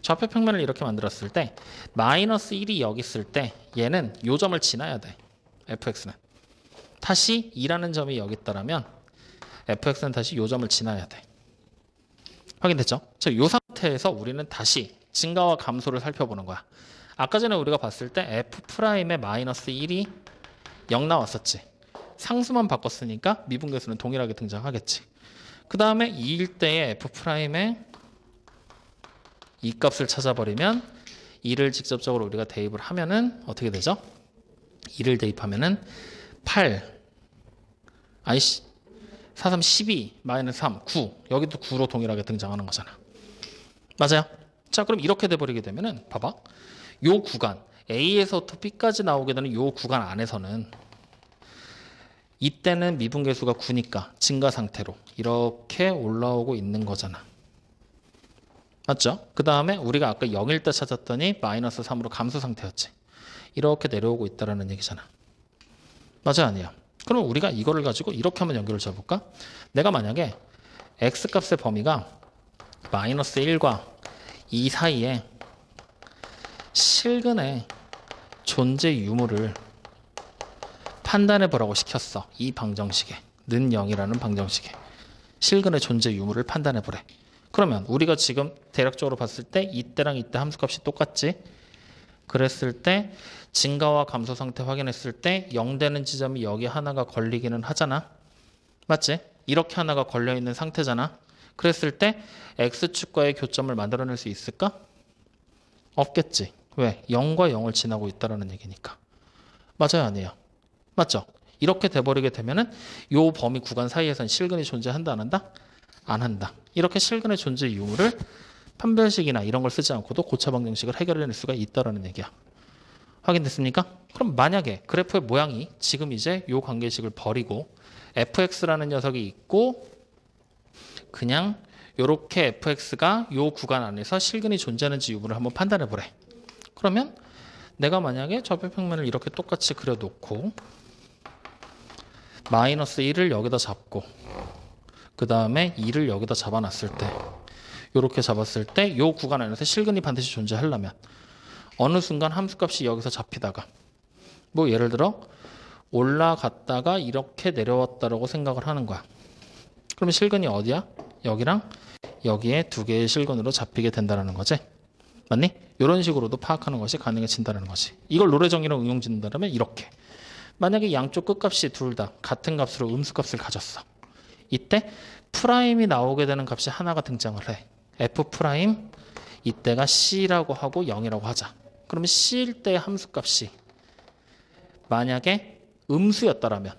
좌표 평면을 이렇게 만들었을 때 마이너스 1이 여기 있을 때 얘는 요 점을 지나야 돼. fx는. 다시 2라는 점이 여기 있다라면 fx는 다시 요 점을 지나야 돼. 확인됐죠? 자, 요 상태에서 우리는 다시 증가와 감소를 살펴보는 거야. 아까 전에 우리가 봤을 때 f'의 마이너스 1이 0 나왔었지. 상수만 바꿨으니까 미분계수는 동일하게 등장하겠지. 그 다음에 2일 때의 f'의 이 값을 찾아버리면 2를 직접적으로 우리가 대입을 하면은 어떻게 되죠? 2를 대입하면은 8 아이씨 4, 3, 12 마이너스 3, 9 여기도 9로 동일하게 등장하는 거잖아. 맞아요? 자 그럼 이렇게 돼버리게 되면은 봐봐. 요 구간 A에서부터 B까지 나오게 되는 요 구간 안에서는 이때는 미분계수가 9니까 증가 상태로 이렇게 올라오고 있는 거잖아. 맞죠? 그 다음에 우리가 아까 0일 때 찾았더니 마이너스 3으로 감소 상태였지. 이렇게 내려오고 있다는 얘기잖아. 맞아 아니야? 그럼 우리가 이거를 가지고 이렇게 한번 연결을 잡아볼까? 내가 만약에 x값의 범위가 마이너스 1과 2 사이에 실근의 존재 유무를 판단해 보라고 시켰어. 이 방정식에 는 0이라는 방정식에 실근의 존재 유무를 판단해 보래. 그러면 우리가 지금 대략적으로 봤을 때 이때랑 이때 함수값이 똑같지? 그랬을 때 증가와 감소 상태 확인했을 때 0 되는 지점이 여기 하나가 걸리기는 하잖아. 맞지? 이렇게 하나가 걸려있는 상태잖아. 그랬을 때 X축과의 교점을 만들어낼 수 있을까? 없겠지. 왜? 0과 0을 지나고 있다는 얘기니까. 맞아요? 아니에요? 맞죠? 이렇게 돼버리게 되면은 요 범위 구간 사이에선 실근이 존재한다 안 한다? 안 한다. 이렇게 실근의 존재 유무를 판별식이나 이런 걸 쓰지 않고도 고차 방정식을 해결해낼 수가 있다는 얘기야. 확인됐습니까? 그럼 만약에 그래프의 모양이 지금 이제 요 관계식을 버리고 fx라는 녀석이 있고 그냥 요렇게 fx가 요 구간 안에서 실근이 존재하는지 유무를 한번 판단해 보래. 그러면 내가 만약에 좌표 평면을 이렇게 똑같이 그려놓고 마이너스 1을 여기다 잡고 그 다음에 2를 여기다 잡아놨을 때 이렇게 잡았을 때 이 구간 안에서 실근이 반드시 존재하려면 어느 순간 함수값이 여기서 잡히다가 뭐 예를 들어 올라갔다가 이렇게 내려왔다라고 생각을 하는 거야. 그러면 실근이 어디야? 여기랑 여기에 두 개의 실근으로 잡히게 된다는 거지. 맞니? 이런 식으로도 파악하는 것이 가능해진다는 거지. 이걸 롤의 정의로 응용짓는다면 이렇게. 만약에 양쪽 끝값이 둘 다 같은 값으로 음수값을 가졌어. 이때 프라임이 나오게 되는 값이 하나가 등장을 해. f 프라임 이때가 c라고 하고 0이라고 하자. 그러면 c일 때의 함수값이 만약에 음수였다라면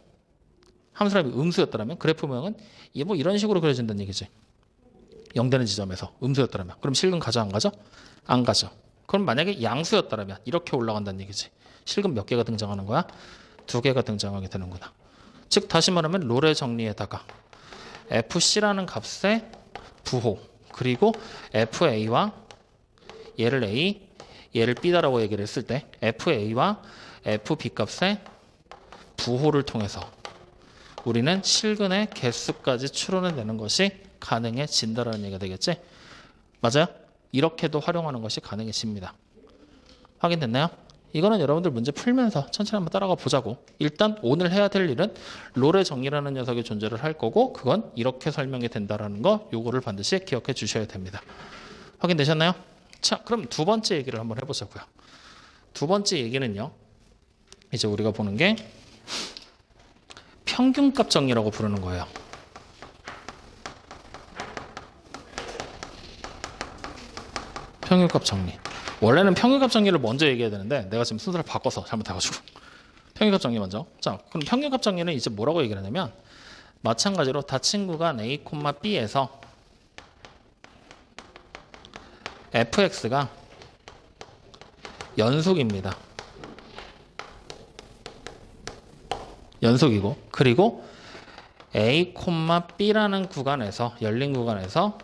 함수라면 음수였다라면 그래프 모양은 뭐 이런 식으로 그려진다는 얘기지. 0 되는 지점에서 음수였다라면 그럼 실근 가져 안 가져? 안 가져. 그럼 만약에 양수였다라면 이렇게 올라간다는 얘기지. 실근 몇 개가 등장하는 거야? 2개가 등장하게 되는구나. 즉 다시 말하면 롤의 정리에다가 fc라는 값의 부호 그리고 fa와 얘를 a 얘를 b다라고 얘기를 했을 때 fa와 fb 값의 부호를 통해서 우리는 실근의 개수까지 추론해내는 것이 가능해진다라는 얘기가 되겠지? 맞아요? 이렇게도 활용하는 것이 가능해집니다. 확인됐나요? 이거는 여러분들 문제 풀면서 천천히 한번 따라가 보자고. 일단 오늘 해야 될 일은 롤의 정리라는 녀석이 존재를 할 거고 그건 이렇게 설명이 된다라는 거 요거를 반드시 기억해 주셔야 됩니다. 확인되셨나요? 자, 그럼 두 번째 얘기를 한번 해보자고요. 두 번째 얘기는요. 이제 우리가 보는 게 평균값 정리라고 부르는 거예요. 평균값 정리. 원래는 평균값 정리를 먼저 얘기해야 되는데 내가 지금 순서를 바꿔서 잘못해가지고 평균값 정리 먼저. 자, 그럼 평균값 정리는 이제 뭐라고 얘기를 하냐면 마찬가지로 닫힌 구간 A, B에서 fx가 연속입니다. 연속이고 그리고 A, B라는 구간에서 열린 구간에서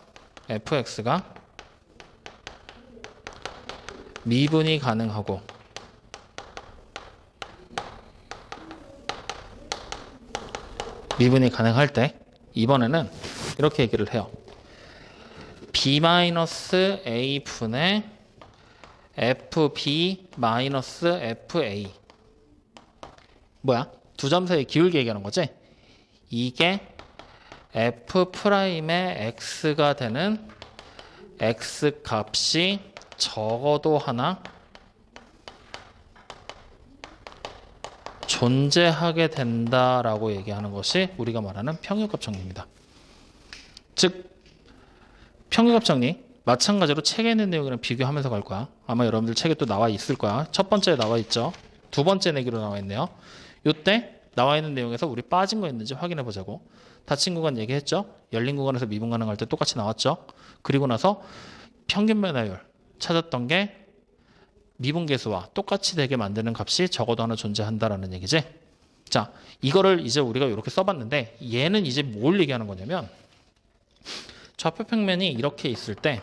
fx가 미분이 가능하고 미분이 가능할 때 이번에는 이렇게 얘기를 해요. b-a 분의 fb-fa 뭐야? 두 점 사이 기울기 얘기하는 거지? 이게 f'의 x가 되는 x 값이 적어도 하나 존재하게 된다라고 얘기하는 것이 우리가 말하는 평균값 정리입니다. 즉 평균값 정리 마찬가지로 책에 있는 내용이랑 비교하면서 갈 거야. 아마 여러분들 책에 또 나와 있을 거야. 첫 번째에 나와 있죠. 두 번째 내기로 나와 있네요. 이때 나와 있는 내용에서 우리 빠진 거 있는지 확인해 보자고. 닫힌 구간 얘기했죠. 열린 구간에서 미분 가능할 때 똑같이 나왔죠. 그리고 나서 평균 변화율 찾았던 게 미분계수와 똑같이 되게 만드는 값이 적어도 하나 존재한다라는 얘기지. 자, 이거를 이제 우리가 이렇게 써봤는데 얘는 이제 뭘 얘기하는 거냐면 좌표 평면이 이렇게 있을 때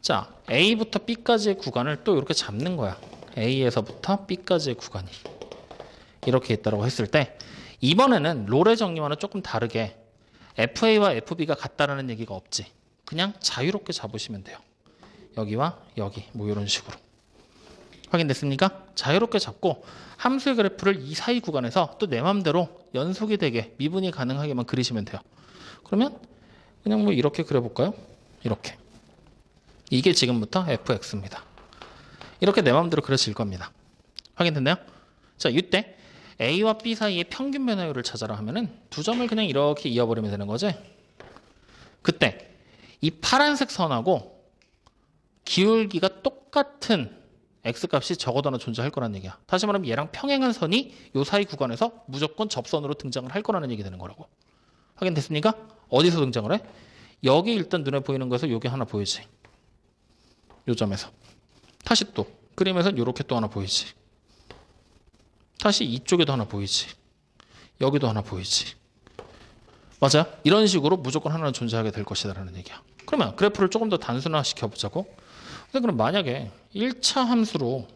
자, A부터 B까지의 구간을 또 이렇게 잡는 거야. A에서부터 B까지의 구간이 이렇게 있다고 했을 때 이번에는 롤의 정리와는 조금 다르게 FA와 FB가 같다라는 얘기가 없지. 그냥 자유롭게 잡으시면 돼요. 여기와 여기 뭐 이런 식으로 확인됐습니까? 자유롭게 잡고 함수의 그래프를 이 사이 구간에서 또 내 맘대로 연속이 되게 미분이 가능하게만 그리시면 돼요. 그러면 그냥 뭐 이렇게 그려볼까요? 이렇게 이게 지금부터 fx입니다. 이렇게 내 맘대로 그려질 겁니다. 확인됐나요? 자, 이때 A와 B 사이의 평균 변화율을 찾아라 하면은 두 점을 그냥 이렇게 이어버리면 되는 거지. 그때 이 파란색 선하고 기울기가 똑같은 x값이 적어도 하나 존재할 거라는 얘기야. 다시 말하면 얘랑 평행한 선이 이 사이 구간에서 무조건 접선으로 등장을 할 거라는 얘기 되는 거라고. 확인됐습니까? 어디서 등장을 해? 여기 일단 눈에 보이는 것에서 여기 하나 보이지. 이 점에서. 다시 또 그림에서 이렇게 또 하나 보이지. 다시 이쪽에도 하나 보이지. 여기도 하나 보이지. 맞아요? 이런 식으로 무조건 하나는 존재하게 될 것이다라는 얘기야. 그러면 그래프를 조금 더 단순화시켜 보자고. 근데 그럼 만약에 1차 함수로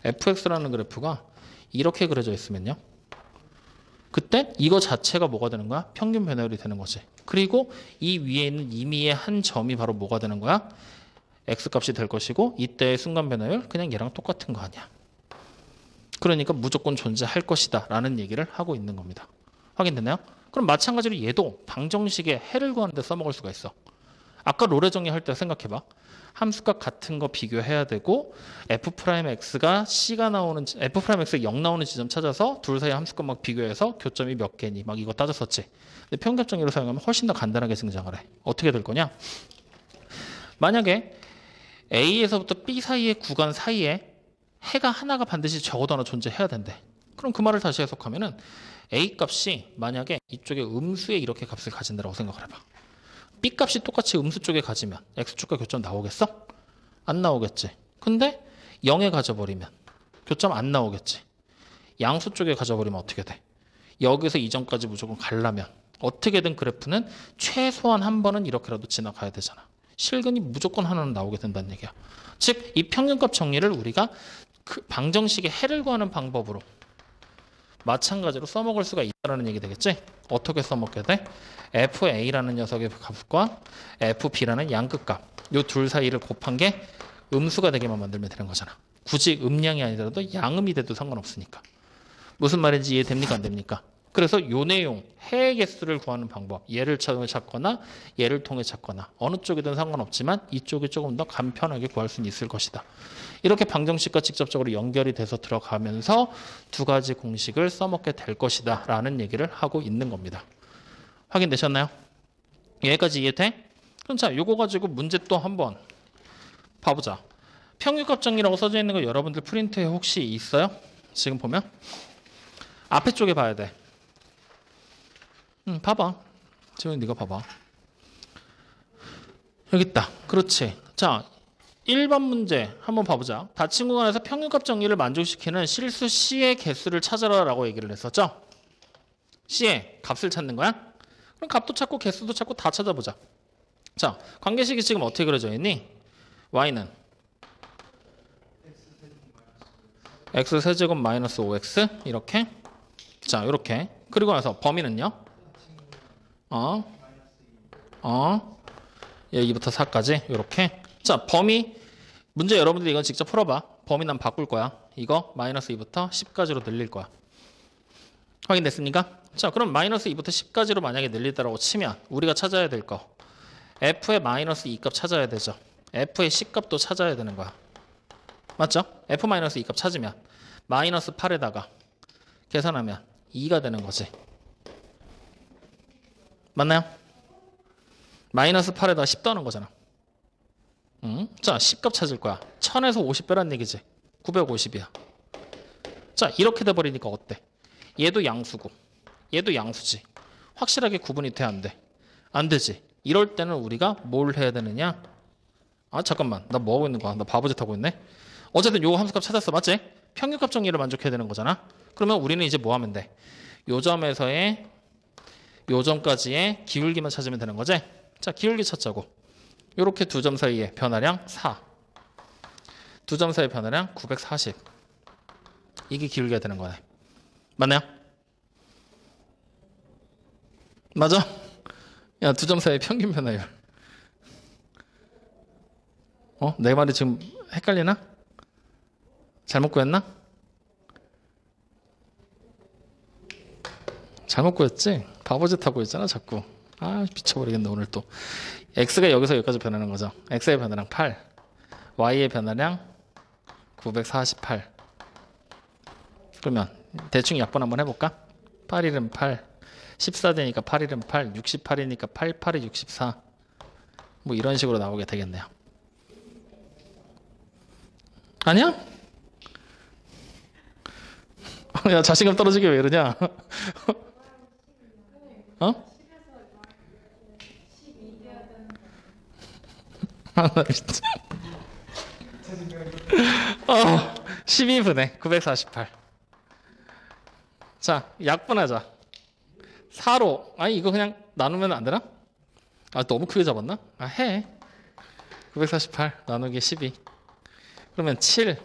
fx라는 그래프가 이렇게 그려져 있으면요. 그때 이거 자체가 뭐가 되는 거야? 평균 변화율이 되는 거지. 그리고 이 위에 있는 임의의 한 점이 바로 뭐가 되는 거야? x값이 될 것이고 이때의 순간 변화율 그냥 얘랑 똑같은 거 아니야. 그러니까 무조건 존재할 것이다 라는 얘기를 하고 있는 겁니다. 확인됐나요? 그럼 마찬가지로 얘도 방정식의 해를 구하는 데 써먹을 수가 있어. 아까 롤의 정리할 때 생각해봐. 함수값 같은 거 비교해야 되고 f'x가 c가 나오는 f'x가 0 나오는 지점 찾아서 둘 사이 함수값 막 비교해서 교점이 몇 개니 막 이거 따졌었지. 근데 평균값 정리로 사용하면 훨씬 더 간단하게 등장을 해. 어떻게 될 거냐? 만약에 A에서부터 B 사이의 구간 사이에 해가 하나가 반드시 적어도 하나 존재해야 된대. 그럼 그 말을 다시 해석하면은 A 값이 만약에 이쪽에 음수에 이렇게 값을 가진다고 생각을 해봐. B 값이 똑같이 음수 쪽에 가지면 X축과 교점 나오겠어? 안 나오겠지. 근데 0에 가져버리면 교점 안 나오겠지. 양수 쪽에 가져버리면 어떻게 돼? 여기서 이 점까지 무조건 가려면 어떻게든 그래프는 최소한 한 번은 이렇게라도 지나가야 되잖아. 실근이 무조건 하나는 나오게 된다는 얘기야. 즉, 이 평균값 정리를 우리가 그 방정식의 해를 구하는 방법으로 마찬가지로 써먹을 수가 있다는 얘기 되겠지? 어떻게 써먹게 돼? FA라는 녀석의 값과 FB라는 양끝값 요 둘 사이를 곱한 게 음수가 되게만 만들면 되는 거잖아. 굳이 음량이 아니더라도 양음이 돼도 상관없으니까. 무슨 말인지 이해됩니까? 안 됩니까? 그래서 요 내용, 해의 개수를 구하는 방법, 얘를 통해 찾거나 얘를 통해 찾거나 어느 쪽이든 상관없지만 이쪽이 조금 더 간편하게 구할 수는 있을 것이다. 이렇게 방정식과 직접적으로 연결이 돼서 들어가면서 두 가지 공식을 써먹게 될 것이다 라는 얘기를 하고 있는 겁니다. 확인되셨나요? 여기까지 이해돼? 그럼 자, 요거 가지고 문제 또 한번 봐보자. 평균값 정리라고 써져 있는 거 여러분들 프린트에 혹시 있어요? 지금 보면? 앞에 쪽에 봐야 돼. 봐봐. 지금 네가 봐봐. 여기 있다. 그렇지. 자, 1번 문제 한번 봐보자. 닫힌 구간에서 평균값 정리를 만족시키는 실수 C의 개수를 찾아라 라고 얘기를 했었죠. C의 값을 찾는 거야. 그럼 값도 찾고 개수도 찾고 다 찾아보자. 자, 관계식이 지금 어떻게 그려져 있니? Y는 X세제곱 마이너스 5X 이렇게. 자, 이렇게. 그리고 나서 범위는요? 여기부터 4까지 이렇게. 자, 범위 문제 여러분들이 이건 직접 풀어봐. 범위 난 바꿀 거야. 이거 마이너스 2부터 10까지로 늘릴 거야. 확인됐습니까? 자, 그럼 마이너스 2부터 10까지로 만약에 늘리다라고 치면 우리가 찾아야 될 거 F의 마이너스 2값 찾아야 되죠. F의 C값도 찾아야 되는 거야. 맞죠? F 마이너스 2값 찾으면 마이너스 8에다가 계산하면 2가 되는 거지. 맞나요? 마이너스 8에다 10 더하는 거잖아. 자, 10값 찾을 거야. 1000에서 50 빼란 얘기지. 950이야. 자, 이렇게 돼버리니까 어때? 얘도 양수고 얘도 양수지. 확실하게 구분이 돼, 안 돼? 안 되지. 이럴 때는 우리가 뭘 해야 되느냐? 아, 잠깐만. 나 뭐 하고 있는 거야? 나 바보짓 하고 있네. 어쨌든 요 함수값 찾았어. 맞지? 평균값 정리를 만족해야 되는 거잖아. 그러면 우리는 이제 뭐 하면 돼? 요 점에서의 요 점까지의 기울기만 찾으면 되는 거지? 자, 기울기 찾자고. 요렇게 두 점 사이의 변화량 4. 두 점 사이의 변화량 940. 이게 기울기가 되는 거네. 맞나요? 맞아? 야, 두 점 사이의 평균 변화율. 내 말이 지금 헷갈리나? 잘못 구했나? 잘못 구했지? 바보짓 하고 있잖아 자꾸. 아, 미쳐버리겠네 오늘 또. X가 여기서 여기까지 변하는 거죠. X의 변화량 8, Y의 변화량 948. 그러면 대충 약분 한번 해볼까? 8일은 8, 14되니까 8일은 8, 68이니까 8, 8이 64. 뭐 이런 식으로 나오게 되겠네요. 아니야? 야, 자신감 떨어지게 왜 이러냐? 어? 아, 나 진짜. 12분의 948. 자, 약분하자. 4로. 아니, 이거 그냥 나누면 안 되나? 아, 너무 크게 잡았나? 아, 해. 948 나누기 12. 그러면 7,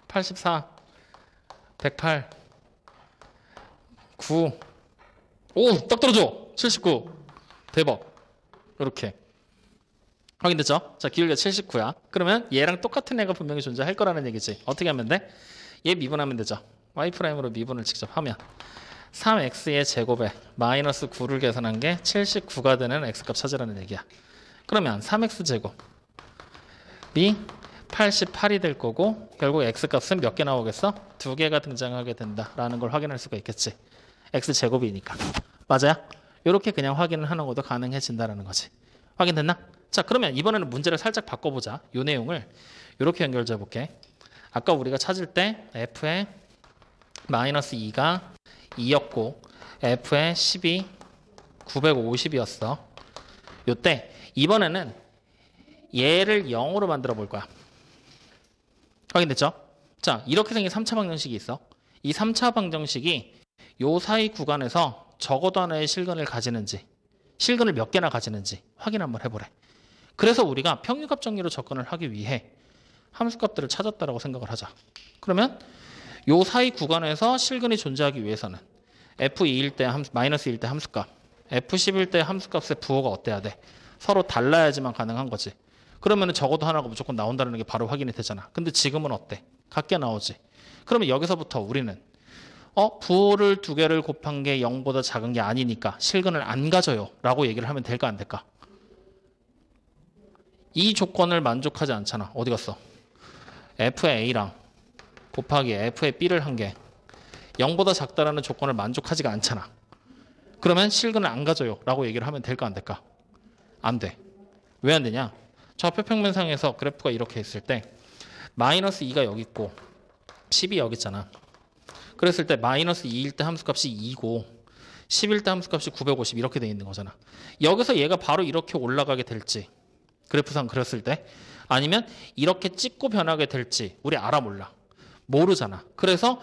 84, 108, 9. 오, 딱 떨어져. 79. 대박. 이렇게. 확인됐죠? 자, 기울기가 79야. 그러면 얘랑 똑같은 애가 분명히 존재할 거라는 얘기지. 어떻게 하면 돼? 얘 미분하면 되죠. Y'으로 미분을 직접 하면 3x의 제곱에 마이너스 9를 계산한 게 79가 되는 x값 찾으라는 얘기야. 그러면 3x 제곱이 88이 될 거고 결국 x값은 몇 개 나오겠어? 2개가 등장하게 된다라는 걸 확인할 수가 있겠지. x제곱이니까. 맞아요? 이렇게 그냥 확인을 하는 것도 가능해진다는 거지. 확인됐나? 자, 그러면 이번에는 문제를 살짝 바꿔보자. 이 내용을 이렇게 연결해 볼게. 아까 우리가 찾을 때 f의 마이너스 2가 2였고 f의 10이 950이었어. 요때 이번에는 얘를 0으로 만들어 볼 거야. 확인됐죠? 자, 이렇게 생긴 3차 방정식이 있어. 이 3차 방정식이 요 사이 구간에서 적어도 하나의 실근을 가지는지 실근을 몇 개나 가지는지 확인 한번 해보래. 그래서 우리가 평균값 정리로 접근을 하기 위해 함수값들을 찾았다라고 생각을 하자. 그러면 요 사이 구간에서 실근이 존재하기 위해서는 F2일 때 마이너스 1일 때 함수값, F10일 때 함수값의 부호가 어때야 돼? 서로 달라야지만 가능한 거지. 그러면 적어도 하나가 무조건 나온다는 게 바로 확인이 되잖아. 근데 지금은 어때? 같게 나오지. 그러면 여기서부터 우리는 부호를 두 개를 곱한 게 0보다 작은 게 아니니까 실근을 안 가져요 라고 얘기를 하면 될까 안 될까? 이 조건을 만족하지 않잖아. 어디 갔어? F의 A랑 곱하기 F의 B를 한 게 0보다 작다라는 조건을 만족하지가 않잖아. 그러면 실근을 안 가져요 라고 얘기를 하면 될까 안 될까? 안 돼. 왜 안 되냐? 좌표평면상에서 그래프가 이렇게 있을 때 마이너스 2가 여기 있고 10이 여기 있잖아. 그랬을 때 마이너스 2일 때 함수값이 2고 10일 때 함수값이 950 이렇게 돼 있는 거잖아. 여기서 얘가 바로 이렇게 올라가게 될지 그래프상 그렸을 때 아니면 이렇게 찍고 변하게 될지 우리 알아 몰라. 모르잖아. 그래서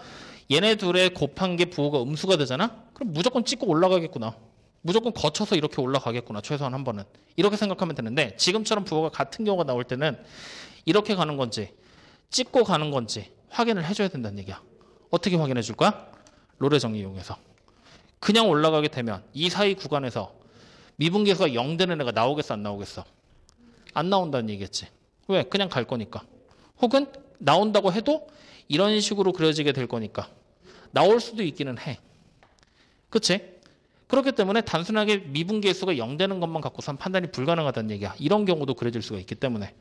얘네 둘의 곱한 게 부호가 음수가 되잖아. 그럼 무조건 찍고 올라가겠구나. 무조건 거쳐서 이렇게 올라가겠구나. 최소한 한 번은. 이렇게 생각하면 되는데 지금처럼 부호가 같은 경우가 나올 때는 이렇게 가는 건지 찍고 가는 건지 확인을 해줘야 된다는 얘기야. 어떻게 확인해 줄 거야? 롤의 정리 이용해서. 그냥 올라가게 되면 이 사이 구간에서 미분계수가 0 되는 애가 나오겠어 안 나오겠어? 안 나온다는 얘기겠지. 왜? 그냥 갈 거니까. 혹은 나온다고 해도 이런 식으로 그려지게 될 거니까. 나올 수도 있기는 해. 그치? 그렇기 때문에 단순하게 미분계수가 0 되는 것만 갖고선 판단이 불가능하다는 얘기야. 이런 경우도 그려질 수가 있기 때문에.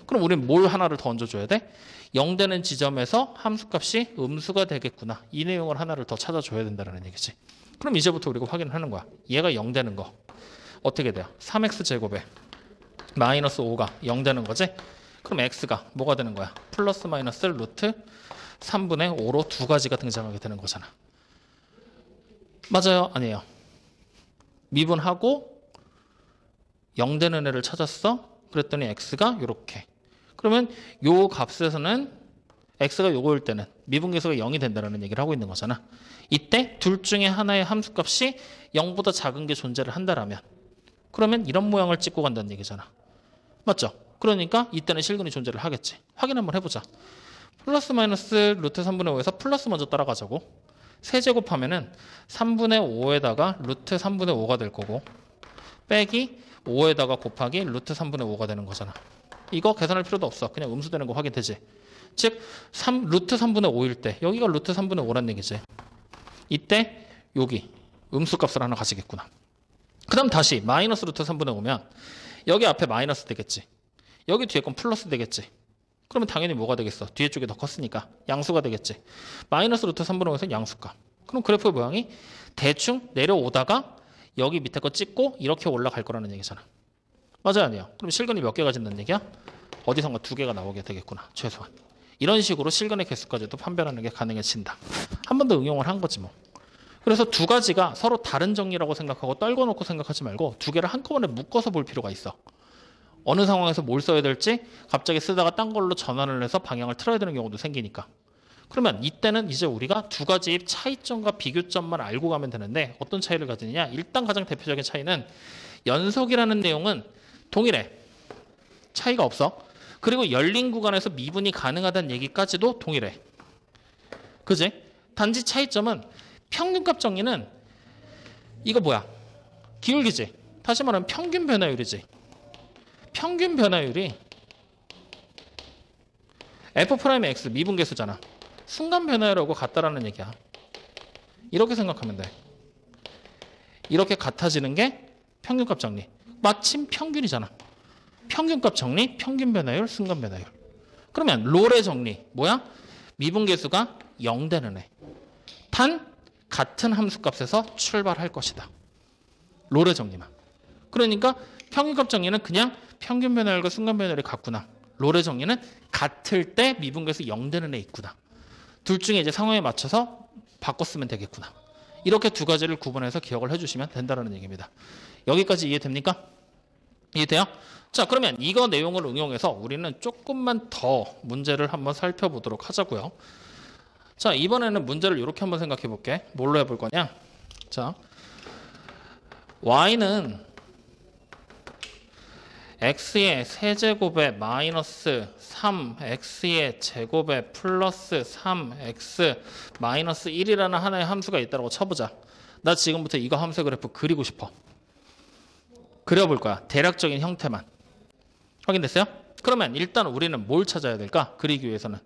그럼 우리는 뭘 하나를 더 얹어줘야 돼? 0 되는 지점에서 함수값이 음수가 되겠구나. 이 내용을 하나를 더 찾아줘야 된다는 얘기지. 그럼 이제부터 우리가 확인을 하는 거야. 얘가 0 되는 거. 어떻게 돼요? 3x제곱에 마이너스 5가 0 되는 거지? 그럼 x가 뭐가 되는 거야? 플러스 마이너스 루트 3분의 5로 두 가지가 등장하게 되는 거잖아. 맞아요? 아니에요? 미분하고 0 되는 애를 찾았어? 그랬더니 x가 이렇게. 그러면 요 값에서는 x가 요거일 때는 미분계수가 0이 된다는 얘기를 하고 있는 거잖아. 이때 둘 중에 하나의 함수값이 0보다 작은 게 존재를 한다라면 그러면 이런 모양을 찍고 간다는 얘기잖아. 맞죠? 그러니까 이때는 실근이 존재를 하겠지. 확인 한번 해보자. 플러스 마이너스 루트 3분의 5에서 플러스 먼저 따라가자고. 세제곱하면은 3분의 5에다가 루트 3분의 5가 될 거고 빼기 5에다가 곱하기 루트 3분의 5가 되는 거잖아. 이거 계산할 필요도 없어. 그냥 음수되는 거 확인되지. 즉 루트 3분의 5일 때 여기가 루트 3분의 5란 얘기지. 이때 여기 음수값을 하나 가지겠구나. 그 다음 다시 마이너스 루트 3분의 5면 여기 앞에 마이너스 되겠지. 여기 뒤에 건 플러스 되겠지. 그러면 당연히 뭐가 되겠어? 뒤에 쪽이 더 컸으니까 양수가 되겠지. 마이너스 루트 3분의 5에서 양수값. 그럼 그래프의 모양이 대충 내려오다가 여기 밑에 거 찍고 이렇게 올라갈 거라는 얘기잖아. 맞아요? 아니에요? 그럼 실근이 몇 개가 진다는 얘기야? 어디선가 2개가 나오게 되겠구나. 최소한. 이런 식으로 실근의 개수까지도 판별하는 게 가능해진다. 한 번 더 응용을 한 거지 뭐. 그래서 두 가지가 서로 다른 정리라고 생각하고 떨궈 놓고 생각하지 말고 두 개를 한꺼번에 묶어서 볼 필요가 있어. 어느 상황에서 뭘 써야 될지 갑자기 쓰다가 딴 걸로 전환을 해서 방향을 틀어야 되는 경우도 생기니까. 그러면 이때는 이제 우리가 두 가지의 차이점과 비교점만 알고 가면 되는데 어떤 차이를 가지느냐. 일단 가장 대표적인 차이는 연속이라는 내용은 동일해. 차이가 없어. 그리고 열린 구간에서 미분이 가능하다는 얘기까지도 동일해. 그지? 단지 차이점은 평균값 정리는 이거 뭐야? 기울기지? 다시 말하면 평균 변화율이지. 평균 변화율이 F'X 미분계수잖아. 순간 변화율하고 같다라는 얘기야. 이렇게 생각하면 돼. 이렇게 같아지는 게 평균값 정리. 마침 평균이잖아. 평균값 정리, 평균 변화율, 순간 변화율. 그러면 롤의 정리 뭐야? 미분계수가 0 되는 애. 단 같은 함수값에서 출발할 것이다. 롤의 정리만. 그러니까 평균값 정리는 그냥 평균 변화율과 순간 변화율이 같구나. 롤의 정리는 같을 때 미분계수 0 되는 애 있구나. 둘 중에 이제 상황에 맞춰서 바꿔 쓰면 되겠구나. 이렇게 두 가지를 구분해서 기억을 해주시면 된다는 얘기입니다. 여기까지 이해됩니까? 이해돼요? 자, 그러면 이거 내용을 응용해서 우리는 조금만 더 문제를 한번 살펴보도록 하자고요. 자, 이번에는 문제를 이렇게 한번 생각해 볼게. 뭘로 해볼 거냐? 자, y는 x의 세제곱에 마이너스 3x의 제곱에 플러스 3x 마이너스 1이라는 하나의 함수가 있다고 쳐보자. 나 지금부터 이거 함수 그래프 그리고 싶어. 그려볼 거야. 대략적인 형태만. 확인됐어요? 그러면 일단 우리는 뭘 찾아야 될까? 그리기 위해서는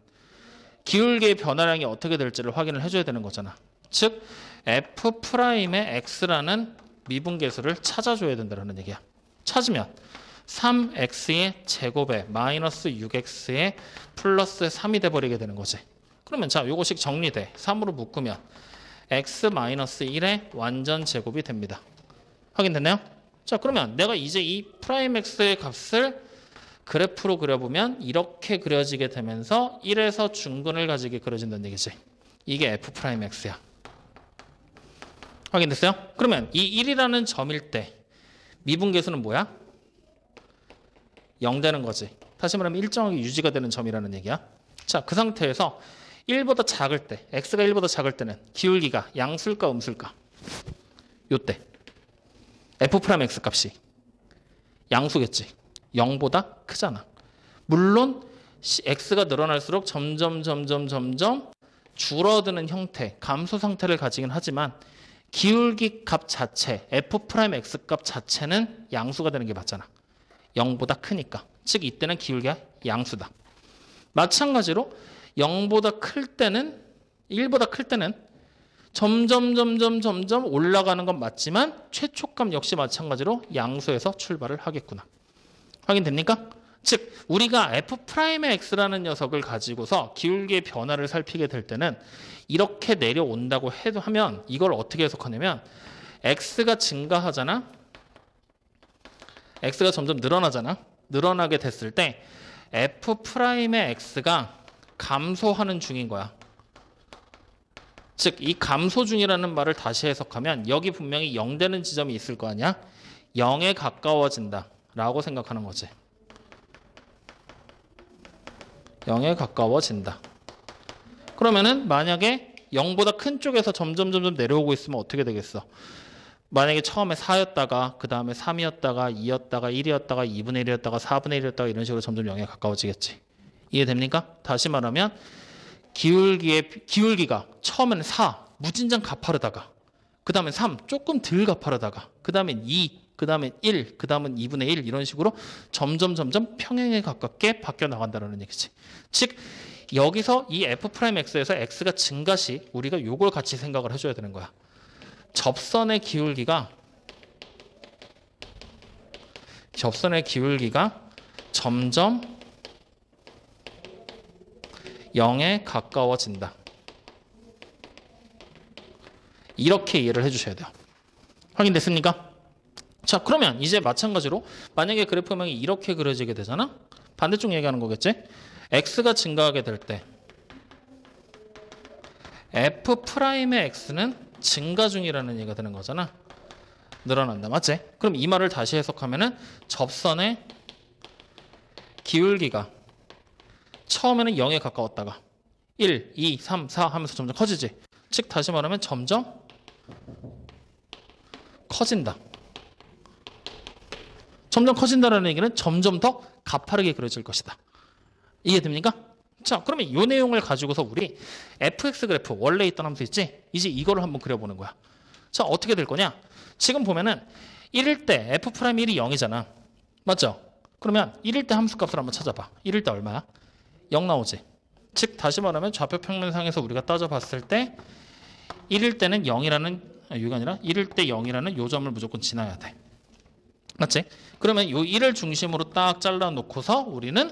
기울기의 변화량이 어떻게 될지를 확인을 해줘야 되는 거잖아. 즉 f'의 x라는 미분계수를 찾아줘야 된다는 얘기야. 찾으면 3x의 제곱에 마이너스 6x의 플러스 3이 돼버리게 되는 거지. 그러면 자 요거씩 정리돼. 3으로 묶으면 x 마이너스 1의 완전 제곱이 됩니다. 확인됐나요? 자 그러면 내가 이제 이 프라임 x의 값을 그래프로 그려보면 이렇게 그려지게 되면서 1에서 중근을 가지게 그려진다는 얘기지. 이게 f'의 x야. 확인됐어요? 그러면 이 1이라는 점일 때 미분계수는 뭐야? 0 되는 거지. 다시 말하면 일정하게 유지가 되는 점이라는 얘기야. 자, 그 상태에서 1보다 작을 때, x가 1보다 작을 때는 기울기가 양수일까 음수일까? 요때 f'x 값이 양수겠지. 0보다 크잖아. 물론 x가 늘어날수록 점점 줄어드는 형태, 감소 상태를 가지긴 하지만 기울기 값 자체, f'x 값 자체는 양수가 되는 게 맞잖아. 0보다 크니까. 즉 이때는 기울기가 양수다. 마찬가지로 0보다 클 때는 1보다 클 때는 점점 올라가는 건 맞지만 최초값 역시 마찬가지로 양수에서 출발을 하겠구나. 확인됩니까? 즉 우리가 f'의 x라는 녀석을 가지고서 기울기의 변화를 살피게 될 때는 이렇게 내려온다고 하면 이걸 어떻게 해석하냐면 x가 증가하잖아. x가 점점 늘어나잖아. 늘어나게 됐을 때 f'의 x가 감소하는 중인 거야. 즉 이 감소 중이라는 말을 다시 해석하면 여기 분명히 0 되는 지점이 있을 거 아니야. 0에 가까워진다 라고 생각하는 거지. 0에 가까워진다. 그러면은 만약에 0보다 큰 쪽에서 점점 내려오고 있으면 어떻게 되겠어? 만약에 처음에 4였다가 그 다음에 3이었다가 2였다가 1이었다가 2분의 1이었다가 4분의 1이었다가 이런 식으로 점점 0에 가까워지겠지. 이해됩니까? 다시 말하면 기울기가 처음에는 4 무진장 가파르다가 그 다음에 3 조금 덜 가파르다가 그 다음엔 2 그 다음엔 1 그 다음은 2분의 1 이런 식으로 점점 평행에 가깝게 바뀌어 나간다는 얘기지. 즉 여기서 이 f'x에서 x가 증가 시 우리가 요걸 같이 생각을 해줘야 되는 거야. 접선의 기울기가 점점 0에 가까워진다. 이렇게 이해를 해주셔야 돼요. 확인됐습니까? 자 그러면 이제 마찬가지로 만약에 그래프 모양이 이렇게 그려지게 되잖아. 반대쪽 얘기하는 거겠지. x가 증가하게 될 때 f'의 x는 증가 중이라는 얘기가 되는 거잖아. 늘어난다. 맞지? 그럼 이 말을 다시 해석하면은 접선의 기울기가 처음에는 0에 가까웠다가 1, 2, 3, 4 하면서 점점 커지지. 즉 다시 말하면 점점 커진다. 점점 커진다는 얘기는 점점 더 가파르게 그려질 것이다. 이해됩니까? 자, 그러면 이 내용을 가지고서 우리 fx 그래프 원래 있던 함수 있지? 이제 이거를 한번 그려보는 거야. 자, 어떻게 될 거냐? 지금 보면은 1일 때 f'1이 0이잖아. 맞죠? 그러면 1일 때 함수값을 한번 찾아봐. 1일 때 얼마야? 0 나오지. 즉 다시 말하면 좌표 평면상에서 우리가 따져봤을 때 1일 때는 0이라는 이게 아니라 1일 때 0이라는 요 점을 무조건 지나야 돼. 맞지? 그러면 요 1을 중심으로 딱 잘라놓고서 우리는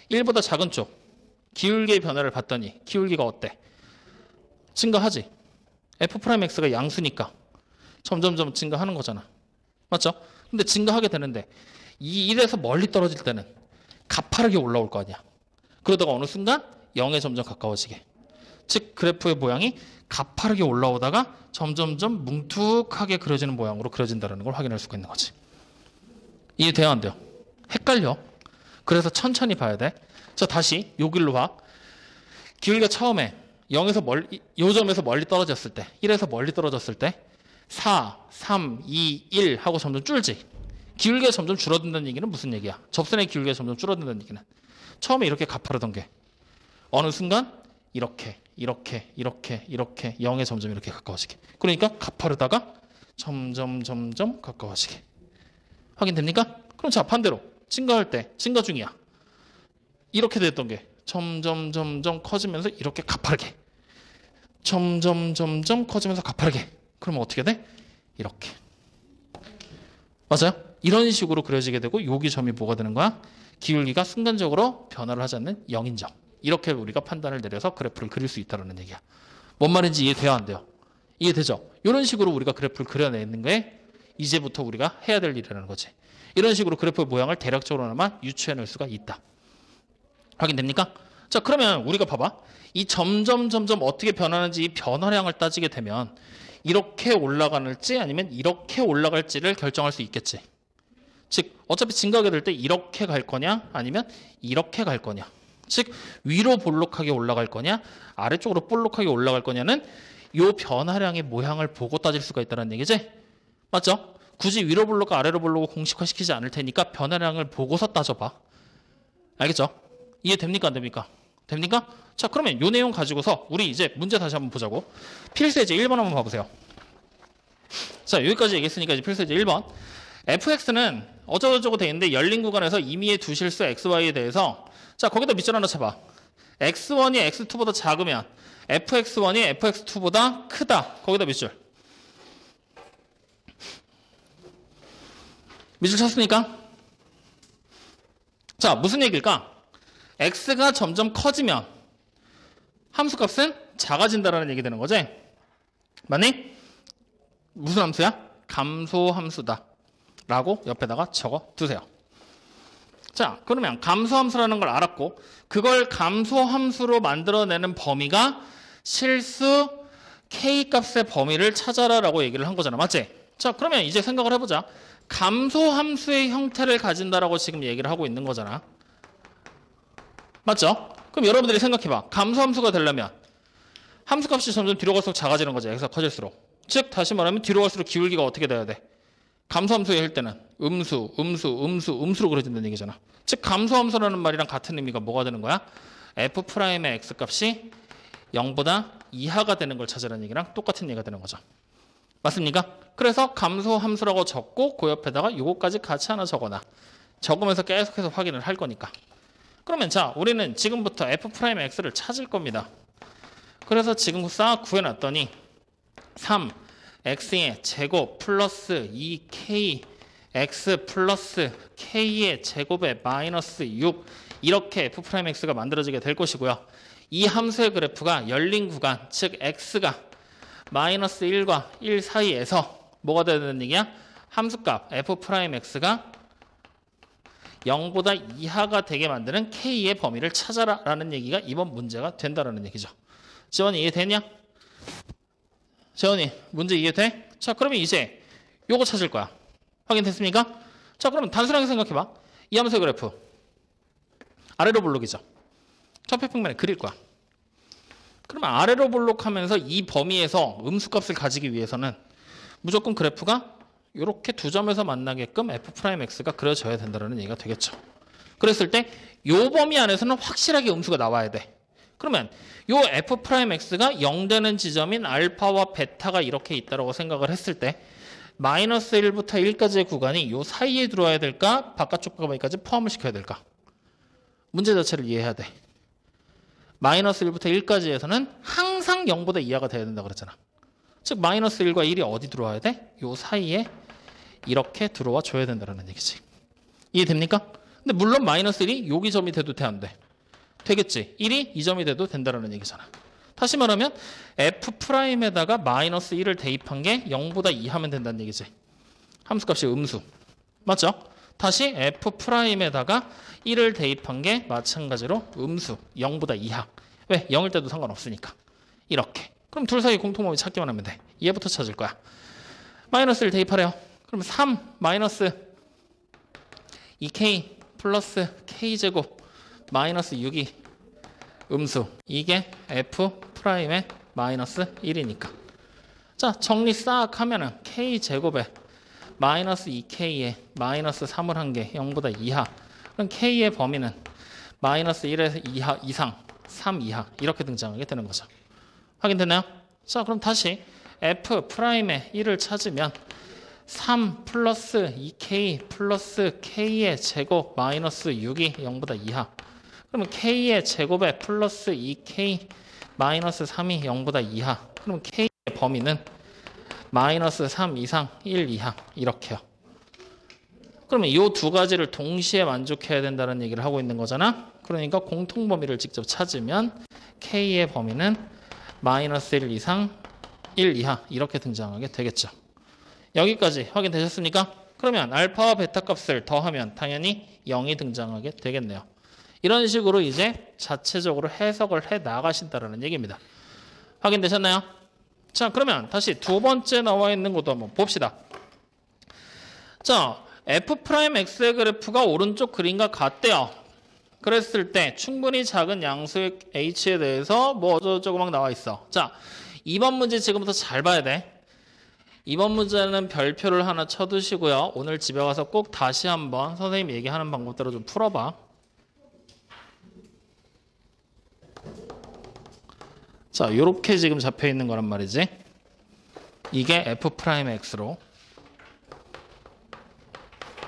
1보다 작은 쪽 기울기의 변화를 봤더니 기울기가 어때? 증가하지. f'x가 양수니까 점점 증가하는 거잖아. 맞죠? 근데 증가하게 되는데 이 1에서 멀리 떨어질 때는 가파르게 올라올 거 아니야. 그러다가 어느 순간 0에 점점 가까워지게. 즉 그래프의 모양이 가파르게 올라오다가 점점 뭉툭하게 그려지는 모양으로 그려진다는 걸 확인할 수가 있는 거지. 이해돼요? 안 돼요? 헷갈려. 그래서 천천히 봐야 돼. 자, 다시 요 길로 봐. 기울기가 처음에 0에서 멀리, 요 점에서 멀리 떨어졌을 때, 1에서 멀리 떨어졌을 때 4, 3, 2, 1 하고 점점 줄지. 기울기가 점점 줄어든다는 얘기는 무슨 얘기야? 접선의 기울기가 점점 줄어든다는 얘기는 처음에 이렇게 가파르던 게 어느 순간 이렇게 0에 점점 이렇게 가까워지게. 그러니까 가파르다가 점점 가까워지게. 확인됩니까? 그럼 자 반대로 증가할 때 증가 중이야. 이렇게 됐던 게 점점 커지면서 이렇게 가파르게. 점점 커지면서 가파르게. 그러면 어떻게 돼? 이렇게. 맞아요? 이런 식으로 그려지게 되고 여기 점이 뭐가 되는 거야? 기울기가 순간적으로 변화를 하지 않는 0인 점. 이렇게 우리가 판단을 내려서 그래프를 그릴 수 있다는 얘기야. 뭔 말인지 이해돼요? 안 돼요? 이해되죠? 이런 식으로 우리가 그래프를 그려내는 게 이제부터 우리가 해야 될 일이라는 거지. 이런 식으로 그래프의 모양을 대략적으로나마 유추해낼 수가 있다. 확인됩니까? 자, 그러면 우리가 봐봐. 이 점점 어떻게 변하는지 이 변화량을 따지게 되면 이렇게 올라가는지 아니면 이렇게 올라갈지를 결정할 수 있겠지. 즉 어차피 증가하게 될 때 이렇게 갈 거냐 아니면 이렇게 갈 거냐. 즉 위로 볼록하게 올라갈 거냐 아래쪽으로 볼록하게 올라갈 거냐는 이 변화량의 모양을 보고 따질 수가 있다는 얘기지. 맞죠? 굳이 위로 볼록과 아래로 볼록을 공식화시키지 않을 테니까 변화량을 보고서 따져봐. 알겠죠? 이해됩니까? 안 됩니까? 됩니까? 자, 그러면 이 내용 가지고서 우리 이제 문제 다시 한번 보자고. 필수예제 1번 한번 봐보세요. 자, 여기까지 얘기했으니까 이제 필수예제 1번. fx는 어쩌고저쩌고 돼 있는데 열린 구간에서 임의의 두 실수 xy에 대해서 자, 거기다 밑줄 하나 쳐봐. x1이 x2보다 작으면 fx1이 fx2보다 크다. 거기다 밑줄. 밑줄 쳤으니까? 자, 무슨 얘기일까? x가 점점 커지면 함수값은 작아진다라는 얘기 되는 거지? 맞니? 무슨 함수야? 감소함수다. 라고 옆에다가 적어 두세요. 자, 그러면 감소함수라는 걸 알았고 그걸 감소함수로 만들어내는 범위가 실수 k값의 범위를 찾아라라고 얘기를 한 거잖아. 맞지? 자, 그러면 이제 생각을 해보자. 감소함수의 형태를 가진다라고 지금 얘기를 하고 있는 거잖아. 맞죠? 그럼 여러분들이 생각해봐. 감소함수가 되려면 함수값이 점점 뒤로 갈수록 작아지는 거지. x가 커질수록. 즉 다시 말하면 뒤로 갈수록 기울기가 어떻게 돼야 돼? 감소함수일 때는 음수로 그려진다는 얘기잖아. 즉 감소함수라는 말이랑 같은 의미가 뭐가 되는 거야? f'의 x값이 0보다 이하가 되는 걸 찾으라는 얘기랑 똑같은 얘기가 되는 거죠. 맞습니까? 그래서 감소함수라고 적고 그 옆에다가 요거까지 같이 하나 적어놔. 적으면서 계속해서 확인을 할 거니까. 그러면 자, 우리는 지금부터 f'x를 찾을 겁니다. 그래서 지금 싹 구해놨더니 3 x의 제곱 플러스 2k x 플러스 k의 제곱에 마이너스 6 이렇게 f'x가 만들어지게 될 것이고요. 이 함수의 그래프가 열린 구간, 즉 x가 마이너스 1과 1 사이에서 뭐가 돼야 되는 얘기야? 함수값 f'x가 0보다 이하가 되게 만드는 k의 범위를 찾아라 라는 얘기가 이번 문제가 된다라는 얘기죠. 지원이 이해되냐? 재원이 문제 이해돼? 자, 그러면 이제 요거 찾을 거야. 확인됐습니까? 자, 그러면 단순하게 생각해봐. 이 함수의 그래프 아래로 볼록이죠. 첫 평면에 그릴 거야. 그러면 아래로 볼록하면서 이 범위에서 음수값을 가지기 위해서는 무조건 그래프가 이렇게 두 점에서 만나게끔 f'x가 그려져야 된다는 얘기가 되겠죠. 그랬을 때 이 범위 안에서는 확실하게 음수가 나와야 돼. 그러면 요 f'x가 0 되는 지점인 알파와 베타가 이렇게 있다고 생각을 했을 때 마이너스 1부터 1까지의 구간이 요 사이에 들어와야 될까? 바깥쪽 범위까지 포함을 시켜야 될까? 문제 자체를 이해해야 돼. 마이너스 1부터 1까지에서는 항상 0보다 이하가 돼야 된다고 그랬잖아. 즉 마이너스 1과 1이 어디 들어와야 돼? 요 사이에 이렇게 들어와 줘야 된다는 얘기지. 이해됩니까? 근데 물론 마이너스 1이 여기 점이 돼도 돼, 안 돼? 되겠지. 1이 이 점이 돼도 된다는 얘기잖아. 다시 말하면 f'에다가 마이너스 1을 대입한 게 0보다 이하면 된다는 얘기지. 함수값이 음수. 맞죠? 다시 f'에다가 1을 대입한 게 마찬가지로 음수. 0보다 이하. 왜? 0일 때도 상관없으니까. 이렇게. 그럼 둘 사이 공통범위 찾기만 하면 돼. 얘부터 찾을 거야. 마이너스 1 대입하래요. 그럼 3 마이너스 2k 플러스 k제곱 마이너스 6이 음수. 이게 f'의 마이너스 1이니까. 자, 정리 싹 하면은 k제곱에 마이너스 2k에 마이너스 3을 한 개 0보다 이하. 그럼 k의 범위는 마이너스 1에서 이하 이상 3 이하 이렇게 등장하게 되는 거죠. 확인됐나요? 자, 그럼 다시 f 프라임의 1을 찾으면 3 플러스 2k 플러스 k의 제곱 마이너스 6이 0보다 이하. 그러면 k의 제곱에 플러스 2k 마이너스 3이 0보다 이하. 그럼 k의 범위는 마이너스 3 이상 1 이하 이렇게요. 그러면 이 두 가지를 동시에 만족해야 된다는 얘기를 하고 있는 거잖아. 그러니까 공통 범위를 직접 찾으면 k의 범위는 마이너스 1 이상 1 이하 이렇게 등장하게 되겠죠. 여기까지 확인되셨습니까? 그러면 알파와 베타 값을 더하면 당연히 0이 등장하게 되겠네요. 이런 식으로 이제 자체적으로 해석을 해 나가신다는 얘기입니다. 확인되셨나요? 자, 그러면 다시 두 번째 나와 있는 것도 한번 봅시다. 자, f'x의 그래프가 오른쪽 그림과 같대요. 그랬을 때 충분히 작은 양수의 h에 대해서 뭐 어쩌고저쩌고 막 나와 있어. 자, 이번 문제 지금부터 잘 봐야 돼. 이번 문제는 별표를 하나 쳐두시고요. 오늘 집에 가서 꼭 다시 한번 선생님이 얘기하는 방법대로 좀 풀어봐. 자, 이렇게 지금 잡혀 있는 거란 말이지. 이게 f'x로.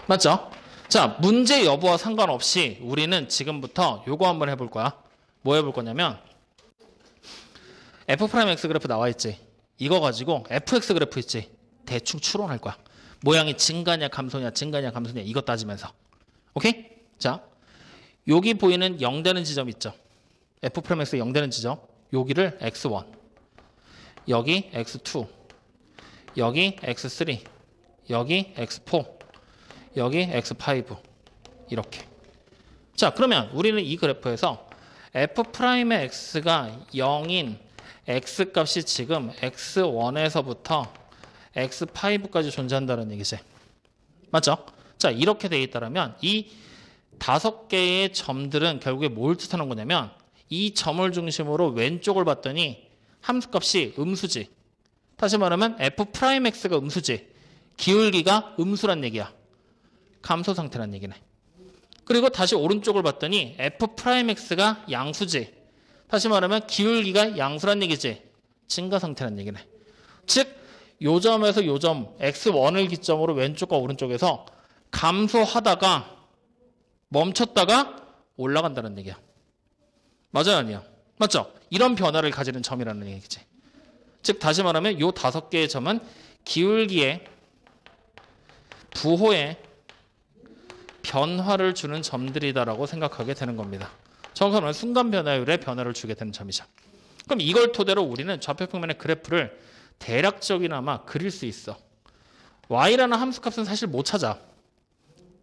맞죠? 자, 문제 여부와 상관없이 우리는 지금부터 요거 한번 해볼 거야. 뭐 해볼 거냐면 f'x 그래프 나와 있지. 이거 가지고 fx 그래프 있지. 대충 추론할 거야. 모양이 증가냐 감소냐 증가냐 감소냐 이거 따지면서. 오케이? 자, 여기 보이는 0 되는 지점 있죠. f'x 0 되는 지점. 여기를 x1, 여기 x2, 여기 x3, 여기 x4, 여기 x5 이렇게. 자, 그러면 우리는 이 그래프에서 f'의 x가 0인 x 값이 지금 x1에서부터 x5까지 존재한다는 얘기지. 맞죠? 자, 이렇게 돼 있다면 이 5개의 점들은 결국에 뭘 뜻하는 거냐면 이 점을 중심으로 왼쪽을 봤더니 함수값이 음수지. 다시 말하면 f'x가 음수지. 기울기가 음수란 얘기야. 감소 상태란 얘기네. 그리고 다시 오른쪽을 봤더니 f'x가 양수지. 다시 말하면 기울기가 양수란 얘기지. 증가 상태란 얘기네. 즉, 요 점에서 요 점 x1을 기점으로 왼쪽과 오른쪽에서 감소하다가 멈췄다가 올라간다는 얘기야. 맞아요, 아니요? 맞죠? 이런 변화를 가지는 점이라는 얘기지. 즉, 다시 말하면 요 5개의 점은 기울기의 부호에 변화를 주는 점들이다라고 생각하게 되는 겁니다. 정확히 말하면 순간 변화율에 변화를 주게 되는 점이죠. 그럼 이걸 토대로 우리는 좌표평면의 그래프를 대략적이나마 그릴 수 있어. y라는 함수값은 사실 못 찾아.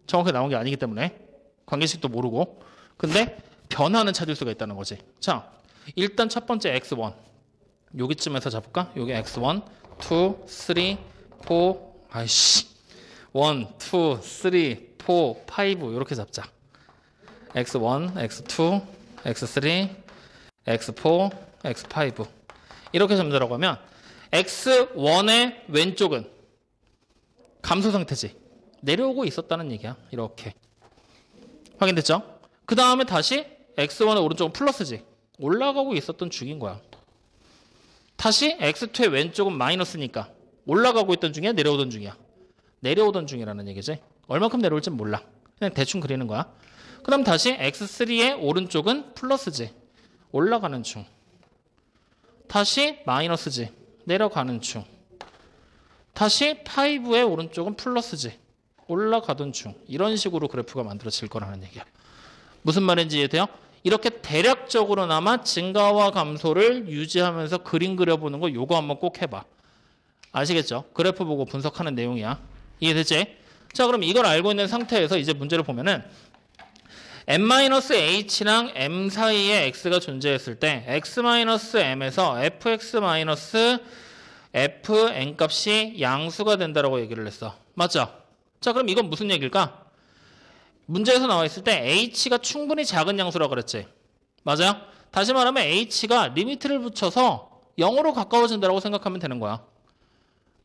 정확하게 나온 게 아니기 때문에 관계식도 모르고. 근데 변화는 찾을 수가 있다는 거지. 자, 일단 첫 번째 x1 여기쯤에서 잡을까? 여기 x1, 2, 3, 4 아이씨 1, 2, 3, 4, 5 이렇게 잡자. x1, x2, x3, x4, x5 이렇게 잡는다고 하면 x1의 왼쪽은 감소 상태지. 내려오고 있었다는 얘기야. 이렇게. 확인됐죠? 그 다음에 다시 x1의 오른쪽은 플러스지. 올라가고 있었던 중인 거야. 다시 x2의 왼쪽은 마이너스니까 올라가고 있던 중이야? 내려오던 중이야? 내려오던 중이라는 얘기지. 얼마큼 내려올진 몰라. 그냥 대충 그리는 거야. 그 다음 다시 x3의 오른쪽은 플러스지. 올라가는 중. 다시 마이너스지. 내려가는 중. 다시 5의 오른쪽은 플러스지. 올라가던 중. 이런 식으로 그래프가 만들어질 거라는 얘기야. 무슨 말인지 이해돼요? 이렇게 대략적으로나마 증가와 감소를 유지하면서 그림 그려보는 거 요거 한번 꼭 해봐. 아시겠죠? 그래프 보고 분석하는 내용이야. 이해되지? 자, 그럼 이걸 알고 있는 상태에서 이제 문제를 보면은 m-h랑 m 사이에 x가 존재했을 때 x-m에서 fx-fn 값이 양수가 된다라고 얘기를 했어. 맞죠? 자, 그럼 이건 무슨 얘기일까? 문제에서 나와 있을 때 h가 충분히 작은 양수라고 그랬지. 맞아요? 다시 말하면 h가 리미트를 붙여서 0으로 가까워진다고 생각하면 되는 거야.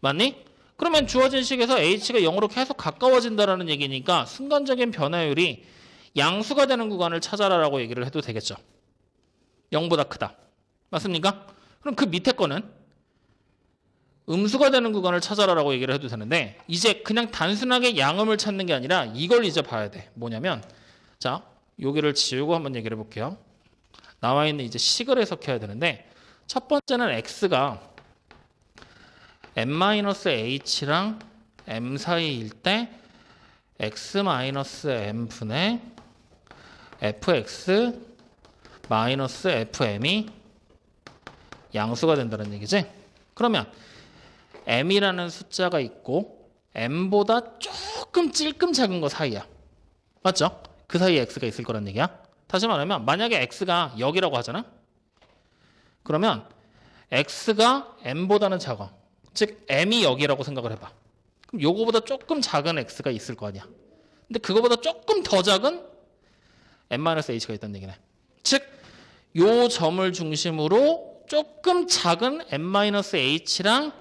맞니? 그러면 주어진 식에서 h가 0으로 계속 가까워진다라는 얘기니까 순간적인 변화율이 양수가 되는 구간을 찾아라라고 얘기를 해도 되겠죠. 0보다 크다. 맞습니까? 그럼 그 밑에 거는 음수가 되는 구간을 찾아라라고 얘기를 해도 되는데 이제 그냥 단순하게 양음을 찾는 게 아니라 이걸 이제 봐야 돼. 뭐냐면 자, 여기를 지우고 한번 얘기를 해볼게요. 나와 있는 이제 식을 해석해야 되는데 첫 번째는 x가 m-h랑 m 사이일 때 x-m분의 fx-fm이 양수가 된다는 얘기지. 그러면 m이라는 숫자가 있고 m보다 조금 찔끔 작은 거 사이야. 맞죠? 그 사이에 x가 있을 거란 얘기야. 다시 말하면 만약에 x가 0이라고 하잖아. 그러면 x가 m보다는 작아. 즉 m이 0이라고 생각을 해봐. 그럼 요거보다 조금 작은 x가 있을 거 아니야. 근데 그거보다 조금 더 작은 m-h가 있다는 얘기네. 즉 요 점을 중심으로 조금 작은 m-h랑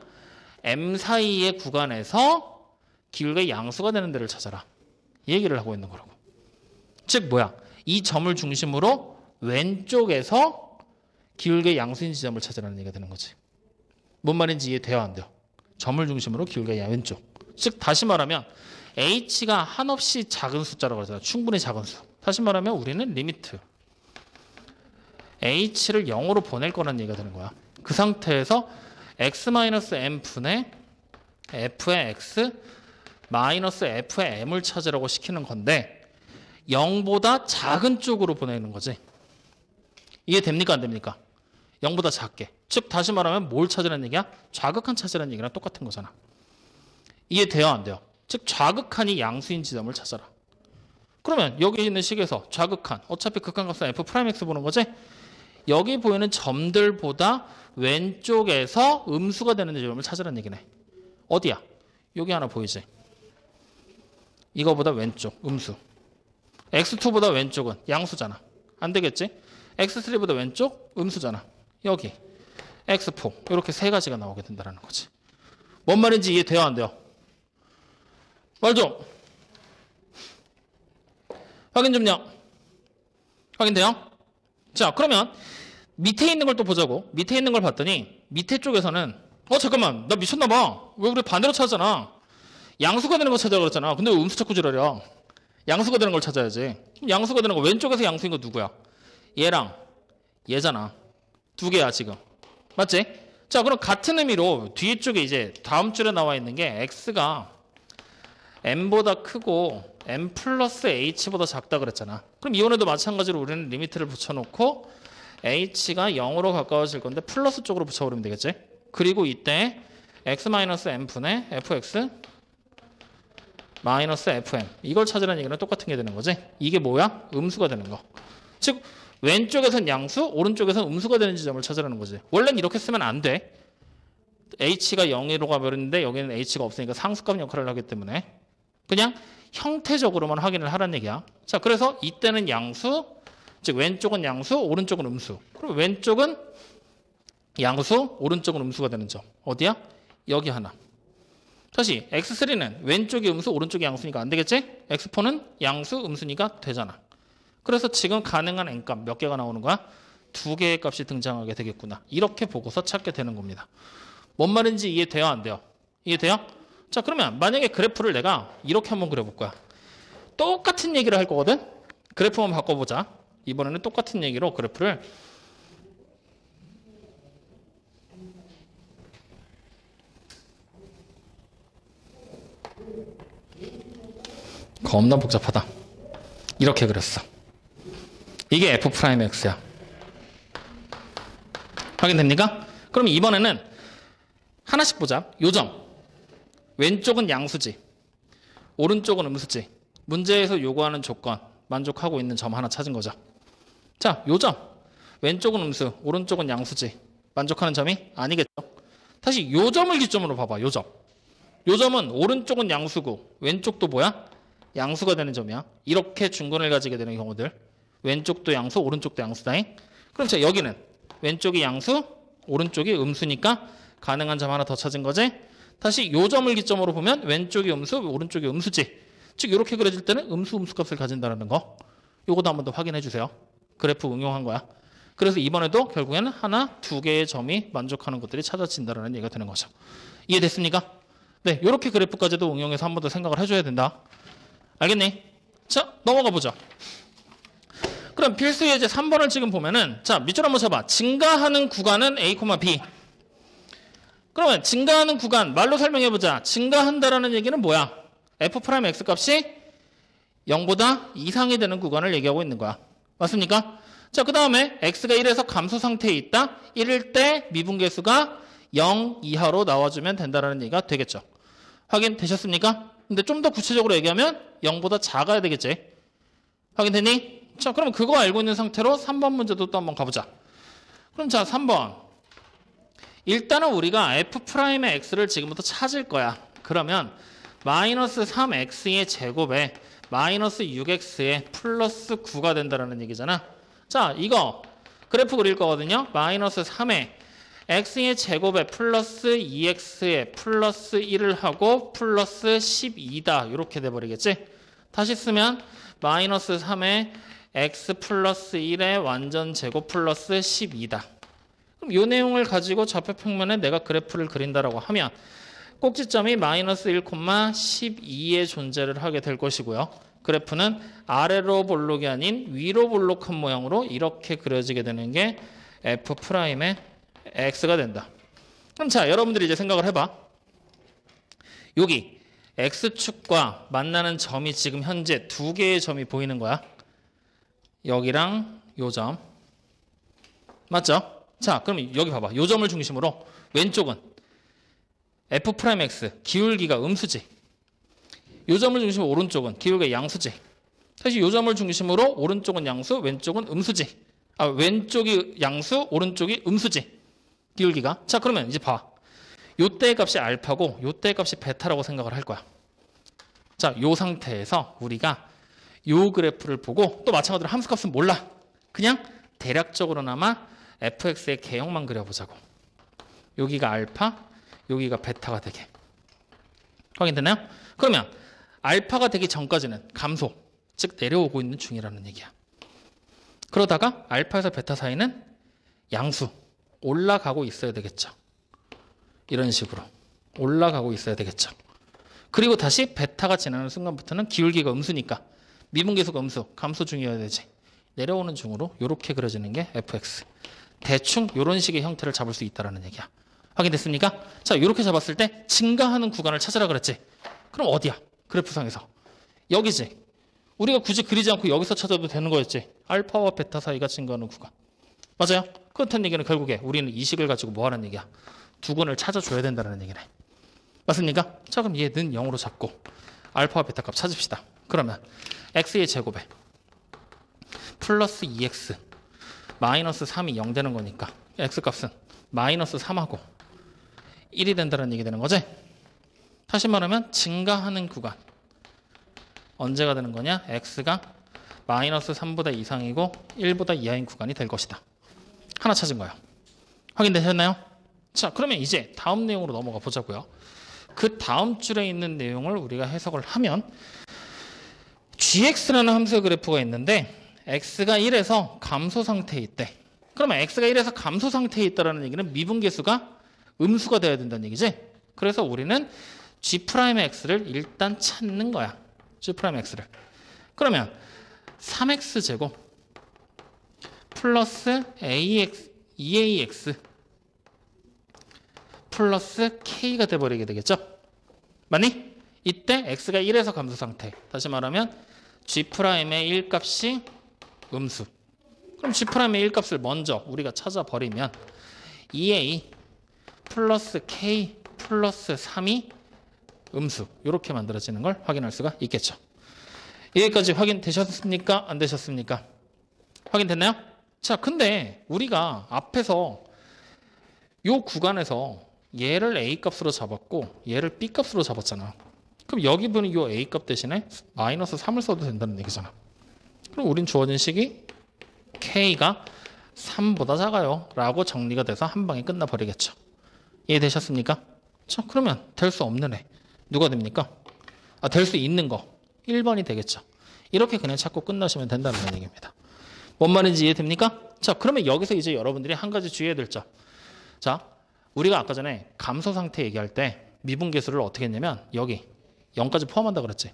m 사이의 구간에서 기울기가 양수가 되는 데를 찾아라. 이 얘기를 하고 있는 거라고. 즉 뭐야? 이 점을 중심으로 왼쪽에서 기울기의 양수인 지점을 찾으라는 얘기가 되는 거지. 뭔 말인지 이해돼요? 안 돼요? 점을 중심으로 기울기가 왼쪽. 즉 다시 말하면 h가 한없이 작은 숫자라고 그러잖아. 충분히 작은 수. 다시 말하면 우리는 리미트 h를 0으로 보낼 거라는 얘기가 되는 거야. 그 상태에서 x-m분의 f의 x f의 m을 찾으라고 시키는 건데 0보다 작은 쪽으로 보내는 거지. 이해됩니까? 안 됩니까? 0보다 작게. 즉 다시 말하면 뭘 찾으라는 얘기야? 좌극한 찾으라는 얘기랑 똑같은 거잖아. 이해돼요? 안 돼요? 즉 좌극한이 양수인 지점을 찾아라. 그러면 여기 있는 식에서 좌극한 어차피 극한값은 f'x 보는 거지. 여기 보이는 점들보다 왼쪽에서 음수가 되는 지점을 찾으라는 얘기네. 어디야? 여기 하나 보이지? 이거보다 왼쪽 음수. x2보다 왼쪽은 양수잖아. 안 되겠지? x3보다 왼쪽 음수잖아. 여기 x4 이렇게 세 가지가 나오게 된다는 거지. 뭔 말인지 이해돼요? 안 돼요? 말 좀. 확인 좀요. 확인돼요? 자, 그러면 밑에 있는 걸 또 보자고. 밑에 있는 걸 봤더니 밑에 쪽에서는 잠깐만 나 미쳤나 봐. 왜 우리 반대로 찾았잖아. 양수가 되는 거 찾으라고 그랬잖아. 근데 왜 음수 찾고 지랄이야. 양수가 되는 걸 찾아야지. 양수가 되는 거 왼쪽에서 양수인 거 누구야? 얘랑 얘잖아. 두 개야 지금. 맞지? 자, 그럼 같은 의미로 뒤에 쪽에 이제 다음 줄에 나와 있는 게 x가 m보다 크고 m 플러스 h보다 작다 그랬잖아. 그럼 이번에도 마찬가지로 우리는 리미트를 붙여놓고 h가 0으로 가까워질 건데 플러스 쪽으로 붙여버리면 되겠지. 그리고 이때 x-m분의 fx fm 이걸 찾으라는 얘기는 똑같은 게 되는 거지. 이게 뭐야? 음수가 되는 거. 즉 왼쪽에선 양수, 오른쪽에선 음수가 되는 지점을 찾으라는 거지. 원래는 이렇게 쓰면 안 돼. h가 0으로 가버리는데 여기는 h가 없으니까 상수값 역할을 하기 때문에 그냥 형태적으로만 확인을 하라는 얘기야. 자, 그래서 이때는 양수, 즉 왼쪽은 양수, 오른쪽은 음수. 그럼 왼쪽은 양수, 오른쪽은 음수가 되는 점. 어디야? 여기 하나. 다시 x3는 왼쪽이 음수, 오른쪽이 양수니까 안 되겠지? x4는 양수, 음수니까 되잖아. 그래서 지금 가능한 n값 몇 개가 나오는 거야? 두 개의 값이 등장하게 되겠구나. 이렇게 보고서 찾게 되는 겁니다. 뭔 말인지 이해돼요? 안 돼요? 이해돼요? 자, 그러면 만약에 그래프를 내가 이렇게 한번 그려볼 거야. 똑같은 얘기를 할 거거든? 그래프 한번 바꿔보자. 이번에는 똑같은 얘기로 그래프를 겁나 복잡하다. 이렇게 그렸어. 이게 f'x야. 확인됩니까? 그럼 이번에는 하나씩 보자. 요 점. 왼쪽은 양수지. 오른쪽은 음수지. 문제에서 요구하는 조건 만족하고 있는 점 하나 찾은 거죠. 자, 요 점. 왼쪽은 음수, 오른쪽은 양수지. 만족하는 점이 아니겠죠. 다시 요 점을 기점으로 봐봐. 요 점. 요 점은 오른쪽은 양수고 왼쪽도 뭐야? 양수가 되는 점이야. 이렇게 중근을 가지게 되는 경우들. 왼쪽도 양수, 오른쪽도 양수다잉. 그럼 자, 여기는 왼쪽이 양수, 오른쪽이 음수니까 가능한 점 하나 더 찾은 거지. 다시 요 점을 기점으로 보면 왼쪽이 음수, 오른쪽이 음수지. 즉 이렇게 그려질 때는 음수 값을 가진다는 거. 요것도 한번 더 확인해 주세요. 그래프 응용한 거야. 그래서 이번에도 결국에는 하나, 두 개의 점이 만족하는 것들이 찾아진다는 얘기가 되는 거죠. 이해됐습니까? 네, 이렇게 그래프까지도 응용해서 한 번 더 생각을 해줘야 된다. 알겠니? 자, 넘어가 보자. 그럼 필수 예제 3번을 지금 보면은, 자, 밑줄 한번 쳐봐. 증가하는 구간은 A, B. 그러면 증가하는 구간, 말로 설명해 보자. 증가한다라는 얘기는 뭐야? F'X 값이 0보다 이상이 되는 구간을 얘기하고 있는 거야. 맞습니까? 자, 그 다음에 X가 1에서 감소 상태에 있다. 1일 때 미분계수가 0 이하로 나와주면 된다는 얘기가 되겠죠. 확인되셨습니까? 근데 좀 더 구체적으로 얘기하면 0보다 작아야 되겠지. 확인됐니? 자, 그럼 그거 알고 있는 상태로 3번 문제도 또 한번 가보자. 그럼 자, 3번. 일단은 우리가 F'의 X를 지금부터 찾을 거야. 그러면 마이너스 3X의 제곱에 마이너스 6X의 플러스 9가 된다는 얘기잖아. 자, 이거 그래프 그릴 거거든요. 마이너스 3에 X의 제곱에 플러스 2X에 플러스 1을 하고 플러스 12다. 이렇게 돼버리겠지? 다시 쓰면 마이너스 3에 X 플러스 1의 완전 제곱 플러스 12다. 그럼 이 내용을 가지고 좌표 평면에 내가 그래프를 그린다라고 하면 꼭지점이 마이너스 1, 12의 존재를 하게 될 것이고요. 그래프는 아래로 볼록이 아닌 위로 볼록한 모양으로 이렇게 그려지게 되는 게 F'의 X가 된다. 그럼 자, 여러분들이 이제 생각을 해봐. 여기 X축과 만나는 점이 지금 현재 두 개의 점이 보이는 거야. 여기랑 요 점. 맞죠? 자, 그럼 여기 봐봐. 요 점을 중심으로 왼쪽은 F'X, 기울기가 음수지. 요 점을 중심으로 오른쪽은 기울기가 양수지. 다시 요 점을 중심으로 오른쪽은 양수, 왼쪽은 음수지. 아, 왼쪽이 양수, 오른쪽이 음수지. 기울기가. 자, 그러면 이제 봐. 요때의 값이 알파고 요때의 값이 베타라고 생각을 할 거야. 자, 요 상태에서 우리가 요 그래프를 보고 또 마찬가지로 함수값은 몰라. 그냥 대략적으로나마 fx의 개형만 그려보자고. 여기가 알파, 여기가 베타가 되게. 확인되나요? 그러면 알파가 되기 전까지는 감소, 즉 내려오고 있는 중이라는 얘기야. 그러다가 알파에서 베타 사이는 양수, 올라가고 있어야 되겠죠. 이런 식으로 올라가고 있어야 되겠죠. 그리고 다시 베타가 지나는 순간부터는 기울기가 음수니까 미분계수가 음수, 감소 중이어야 되지. 내려오는 중으로 이렇게 그려지는 게 fx. 대충 이런 식의 형태를 잡을 수 있다는 얘기야. 확인됐습니까? 자, 이렇게 잡았을 때 증가하는 구간을 찾으라 그랬지. 그럼 어디야? 그래프상에서. 여기지. 우리가 굳이 그리지 않고 여기서 찾아도 되는 거였지. 알파와 베타 사이가 증가하는 구간. 맞아요? 그렇다는 얘기는 결국에 우리는 이 식을 가지고 뭐 하는 얘기야? 두근을 찾아줘야 된다는 얘기네. 맞습니까? 자, 그럼 얘는 0으로 잡고 알파와 베타 값 찾읍시다. 그러면 x의 제곱에 플러스 2x 마이너스 3이 0 되는 거니까 x 값은 마이너스 3하고 1이 된다는 얘기 되는 거지. 다시 말하면 증가하는 구간 언제가 되는 거냐? x가 마이너스 3보다 이상이고 1보다 이하인 구간이 될 것이다. 하나 찾은 거예요. 확인되셨나요? 자, 그러면 이제 다음 내용으로 넘어가 보자고요. 그 다음 줄에 있는 내용을 우리가 해석을 하면 gx라는 함수의 그래프가 있는데 x가 1에서 감소 상태에 있대. 그러면 x가 1에서 감소 상태에 있다는 얘기는 미분계수가 음수가 돼야 된다는 얘기지. 그래서 우리는 g'x를 일단 찾는 거야. g'x를. 그러면 3x제곱 플러스 2ax 플러스 k가 돼버리게 되겠죠. 맞니? 이때 x가 1에서 감소 상태. 다시 말하면 g'의 1값이 음수. 그럼 g'의 1값을 먼저 우리가 찾아버리면 2a 플러스 k 플러스 3이 음수. 이렇게 만들어지는 걸 확인할 수가 있겠죠. 여기까지 확인되셨습니까? 안 되셨습니까? 확인됐나요? 자, 근데 우리가 앞에서 요 구간에서 얘를 a 값으로 잡았고 얘를 b 값으로 잡았잖아. 그럼 여기 보는 이 a 값 대신에 마이너스 3을 써도 된다는 얘기잖아. 그럼 우린 주어진 식이 k가 3보다 작아요 라고 정리가 돼서 한 방에 끝나버리겠죠. 이해되셨습니까? 자, 그러면 될 수 없는 애 누가 됩니까? 될 수 있는 거 1번이 되겠죠. 이렇게 그냥 찾고 끝나시면 된다는 얘기입니다. 뭔 말인지 이해됩니까? 자, 그러면 여기서 이제 여러분들이 한 가지 주의해야 될 점. 자, 우리가 아까 전에 감소 상태 얘기할 때 미분계수를 어떻게 했냐면 여기 0까지 포함한다 그랬지.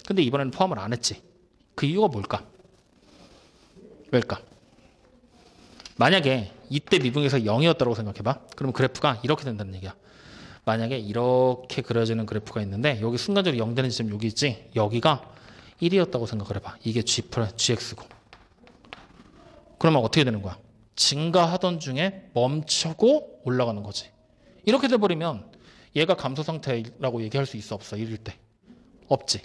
근데 이번에는 포함을 안 했지. 그 이유가 뭘까? 왜일까? 만약에 이때 미분계수가 0이었다고 생각해봐. 그러면 그래프가 이렇게 된다는 얘기야. 만약에 이렇게 그려지는 그래프가 있는데 여기 순간적으로 0 되는 지점 여기 있지. 여기가 1이었다고 생각을 해봐. 이게 GX고. 그러면 어떻게 되는 거야? 증가하던 중에 멈추고 올라가는 거지. 이렇게 돼버리면 얘가 감소 상태라고 얘기할 수 있어 없어? 1일 때. 없지.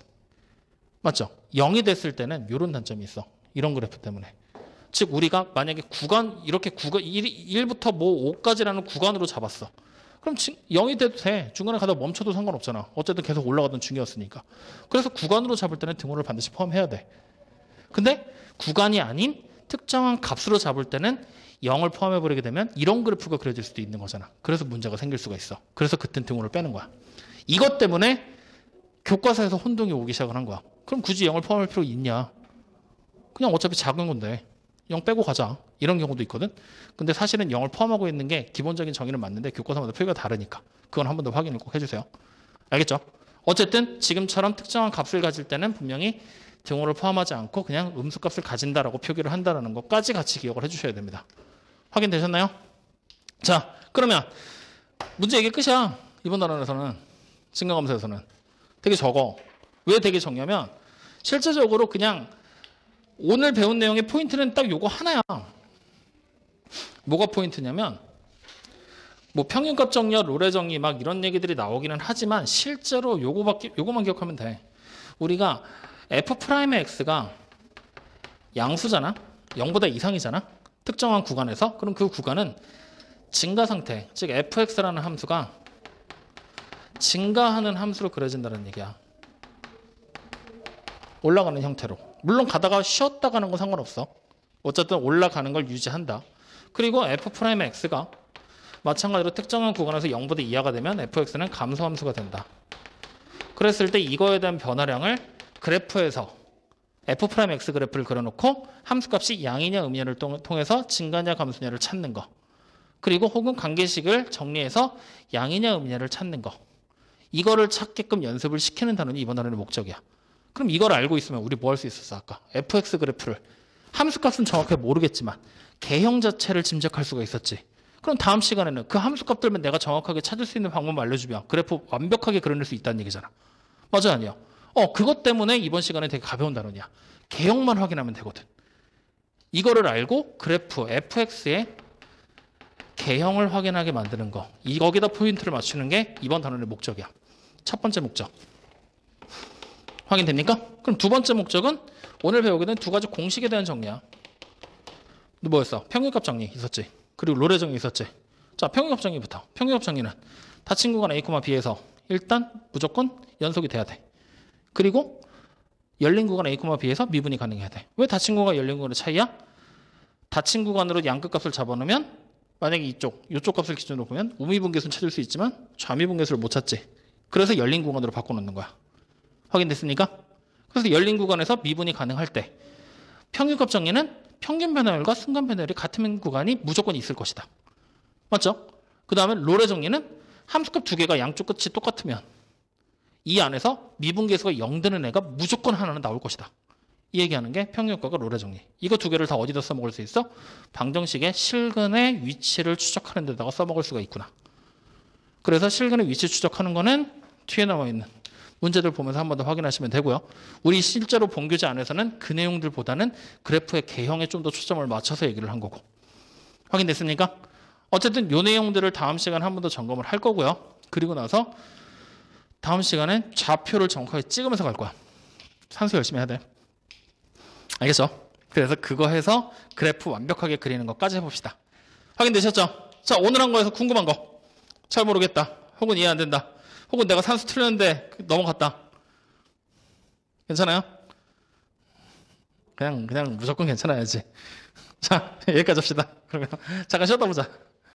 맞죠? 0이 됐을 때는 이런 단점이 있어. 이런 그래프 때문에. 즉 우리가 만약에 구간 이렇게 구간 1부터 뭐 5까지라는 구간으로 잡았어. 그럼 0이 돼도 돼. 중간에 가다 멈춰도 상관없잖아. 어쨌든 계속 올라가던 중이었으니까. 그래서 구간으로 잡을 때는 등호를 반드시 포함해야 돼. 근데 구간이 아닌 특정한 값으로 잡을 때는 0을 포함해버리게 되면 이런 그래프가 그려질 수도 있는 거잖아. 그래서 문제가 생길 수가 있어. 그래서 그땐 등호를 빼는 거야. 이것 때문에 교과서에서 혼동이 오기 시작을 한 거야. 그럼 굳이 0을 포함할 필요 있냐? 그냥 어차피 작은 건데 0 빼고 가자. 이런 경우도 있거든. 근데 사실은 0을 포함하고 있는 게 기본적인 정의는 맞는데 교과서마다 표기가 다르니까 그건 한 번 더 확인을 꼭 해주세요. 알겠죠? 어쨌든 지금처럼 특정한 값을 가질 때는 분명히 등호를 포함하지 않고 그냥 음수값을 가진다라고 표기를 한다는 것까지 같이 기억을 해주셔야 됩니다. 확인되셨나요? 자, 그러면 문제 이게 끝이야. 이번 단원에서는 증가검사에서는 되게 적어. 왜 되게 적냐면 실제적으로 그냥 오늘 배운 내용의 포인트는 딱 요거 하나야. 뭐가 포인트냐면 뭐 평균값 정리, 로레 정리 막 이런 얘기들이 나오기는 하지만 실제로 요거만 기억하면 돼. 우리가 F'의 X가 양수잖아. 0보다 이상이잖아. 특정한 구간에서. 그럼 그 구간은 증가 상태, 즉 fx라는 함수가 증가하는 함수로 그려진다는 얘기야. 올라가는 형태로. 물론 가다가 쉬었다 가는 건 상관없어. 어쨌든 올라가는 걸 유지한다. 그리고 F'의 X가 마찬가지로 특정한 구간에서 0보다 이하가 되면 fx는 감소함수가 된다. 그랬을 때 이거에 대한 변화량을 그래프에서 F'X 그래프를 그려놓고 함수값이 양이냐 음이냐를 통해서 증가냐 감소냐를 찾는 거. 그리고 혹은 관계식을 정리해서 양이냐 음이냐를 찾는 거. 이거를 찾게끔 연습을 시키는 단원이 이번 단원의 목적이야. 그럼 이걸 알고 있으면 우리 뭐 할 수 있었어 아까? fx 그래프를 함수값은 정확하게 모르겠지만 개형 자체를 짐작할 수가 있었지. 그럼 다음 시간에는 그 함수값들만 내가 정확하게 찾을 수 있는 방법을 알려주면 그래프 완벽하게 그려낼 수 있다는 얘기잖아. 맞아 아니야? 그것 때문에 이번 시간에 되게 가벼운 단원이야. 개형만 확인하면 되거든. 이거를 알고 그래프 fx의 개형을 확인하게 만드는 거. 거기다 포인트를 맞추는 게 이번 단원의 목적이야. 첫 번째 목적. 확인됩니까? 그럼 두 번째 목적은 오늘 배우게 된 두 가지 공식에 대한 정리야. 뭐였어? 평균값 정리 있었지. 그리고 로레 정리 있었지. 자, 평균값 정리부터. 평균값 정리는 닫힌 구간 A, B에서 일단 무조건 연속이 돼야 돼. 그리고 열린 구간 A, B에서 미분이 가능해야 돼. 왜 닫힌 구간, 열린 구간의 차이야? 닫힌 구간으로 양끝 값을 잡아놓으면 만약에 이쪽 값을 기준으로 보면 우미분계수는 찾을 수 있지만 좌미분계수를 못 찾지. 그래서 열린 구간으로 바꿔놓는 거야. 확인됐습니까? 그래서 열린 구간에서 미분이 가능할 때 평균값 정리는 평균 변화율과 순간 변화율이 같은 구간이 무조건 있을 것이다. 맞죠? 그 다음에 로레 정리는 함수값 두 개가 양쪽 끝이 똑같으면 이 안에서 미분계수가 0 되는 애가 무조건 하나는 나올 것이다. 이 얘기하는 게 평균값과 로레 정리. 이거 두 개를 다 어디다 써먹을 수 있어? 방정식의 실근의 위치를 추적하는 데다가 써먹을 수가 있구나. 그래서 실근의 위치 추적하는 거는 뒤에 나와 있는 문제들 보면서 한 번 더 확인하시면 되고요. 우리 실제로 본 교재 안에서는 그 내용들보다는 그래프의 개형에 좀 더 초점을 맞춰서 얘기를 한 거고. 확인됐습니까? 어쨌든 이 내용들을 다음 시간에 한 번 더 점검을 할 거고요. 그리고 나서 다음 시간엔 좌표를 정확하게 찍으면서 갈 거야. 산수 열심히 해야 돼. 알겠죠? 그래서 그거 해서 그래프 완벽하게 그리는 것까지 해봅시다. 확인되셨죠? 자, 오늘 한 거에서 궁금한 거. 잘 모르겠다. 혹은 이해 안 된다. 혹은 내가 산수 틀렸는데 넘어갔다. 괜찮아요? 그냥 무조건 괜찮아야지. 자, 여기까지 합시다. 그러면 잠깐 쉬었다 보자.